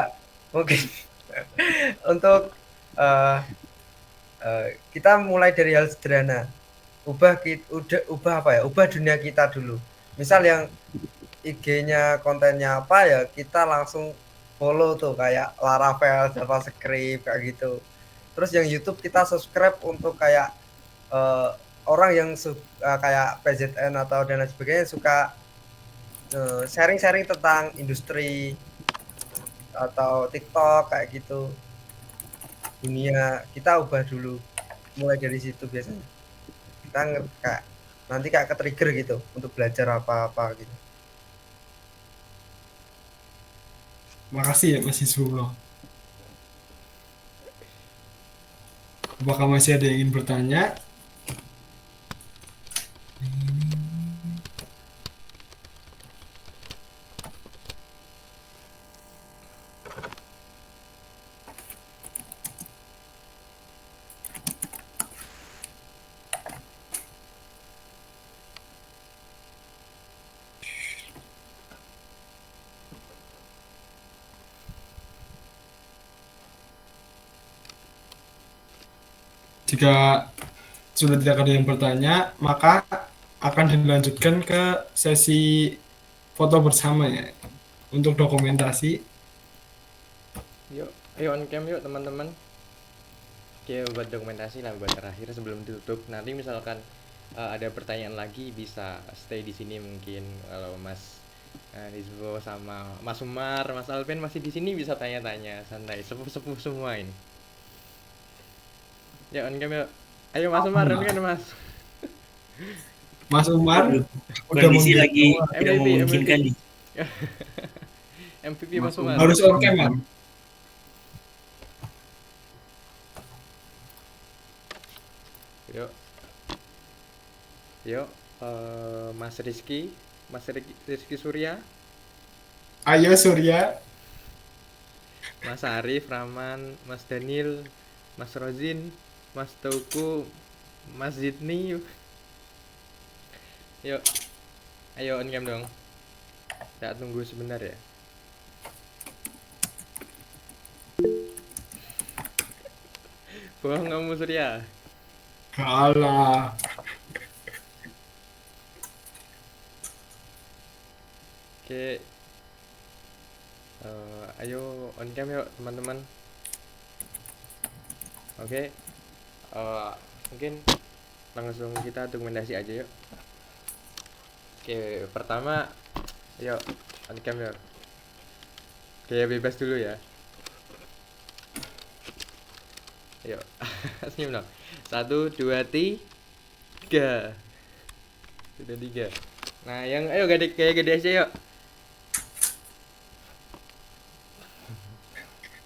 mungkin untuk kita mulai dari hal sederhana. Ubah apa ya? Ubah dunia kita dulu. Misal yang IG-nya kontennya apa ya, kita langsung follow tuh kayak Laravel, JavaScript kayak gitu. Terus yang YouTube kita subscribe untuk kayak orang yang kayak PZN atau dan lain sebagainya suka sharing-sharing tentang industri atau TikTok kayak gitu. Dunia kita ubah dulu. Mulai dari situ biasanya. Kita kayak nanti kayak ke-trigger gitu untuk belajar apa-apa gitu. makasih ya Mas Hizbullah. Apakah masih ada yang ingin bertanya? Jika sudah tidak ada yang bertanya, maka akan dilanjutkan ke sesi foto bersama ya, untuk dokumentasi. Yuk, ayo on cam yuk teman-teman. Oke, buat dokumentasi lah buat terakhir sebelum ditutup. Nanti misalkan ada pertanyaan lagi bisa stay di sini mungkin. Kalau Mas Rizbo sama Mas Umar, Mas Alvin masih di sini bisa tanya-tanya santai. Sepuh-sepuh semua ini. Ya on cam yuk. Ayo Mas Umar on cam Mas. Mas Umar Waduh, udah kondisi mungkin lagi tidak MVP. memungkinkan nih. MVP Mas Umar. harus on cam kan? Yuk. Yuk, Mas Rizky, Rizky Surya, Ayo Surya, Mas Arif, Rahman, Mas Daniel, Mas Rozin, Mas Tauku, Mas Zidni. Yuk, ayo on cam dong. Kita tunggu sebentar ya. Bohong kamu Surya. kalah. Oke. Ayo on cam yuk teman-teman. Oke. Mungkin langsung kita dokumentasi aja yuk. Oke, pertama yuk on cam yuk. Oke, bebas dulu ya. Yuk. Senyum dong. 1, 2, 3. Sudah 3. Nah, yang ayo gede aja yuk.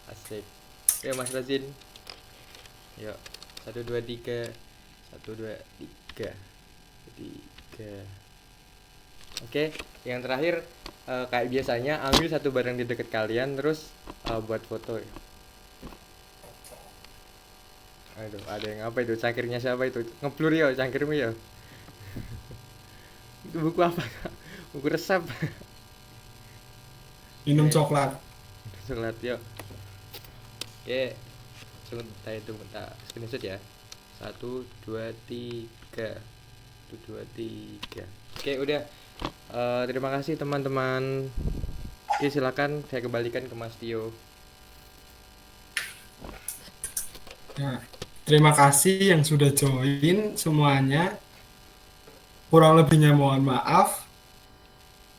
Asik. Yuk Mas Razin. Yuk. 1, 2, 3. 1, 2, 3. 3. Oke, yang terakhir kayak biasanya ambil satu barang di dekat kalian terus buat foto ya. Aduh, ada yang apa itu? Cangkirnya siapa itu? Ngeblur ya cangkirmu ya. Itu buku apa? Buku resep. Minum coklat. Coklat yuk. Oke. Sebentar itu minta screenshot ya. 1, 2, 3. 1, 2, 3. Oke, udah. Terima kasih teman-teman. Oke, silakan saya kembalikan ke Mas Tio. Ya, terima kasih yang sudah join semuanya. Kurang lebihnya mohon maaf.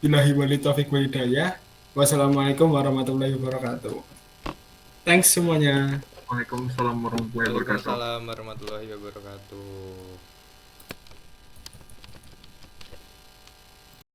Billahi walid taufiq wal hidayah. Wassalamualaikum warahmatullahi wabarakatuh. Thanks semuanya. Waalaikumsalam warahmatullahi wabarakatuh. Waalaikumsalam warahmatullahi wabarakatuh.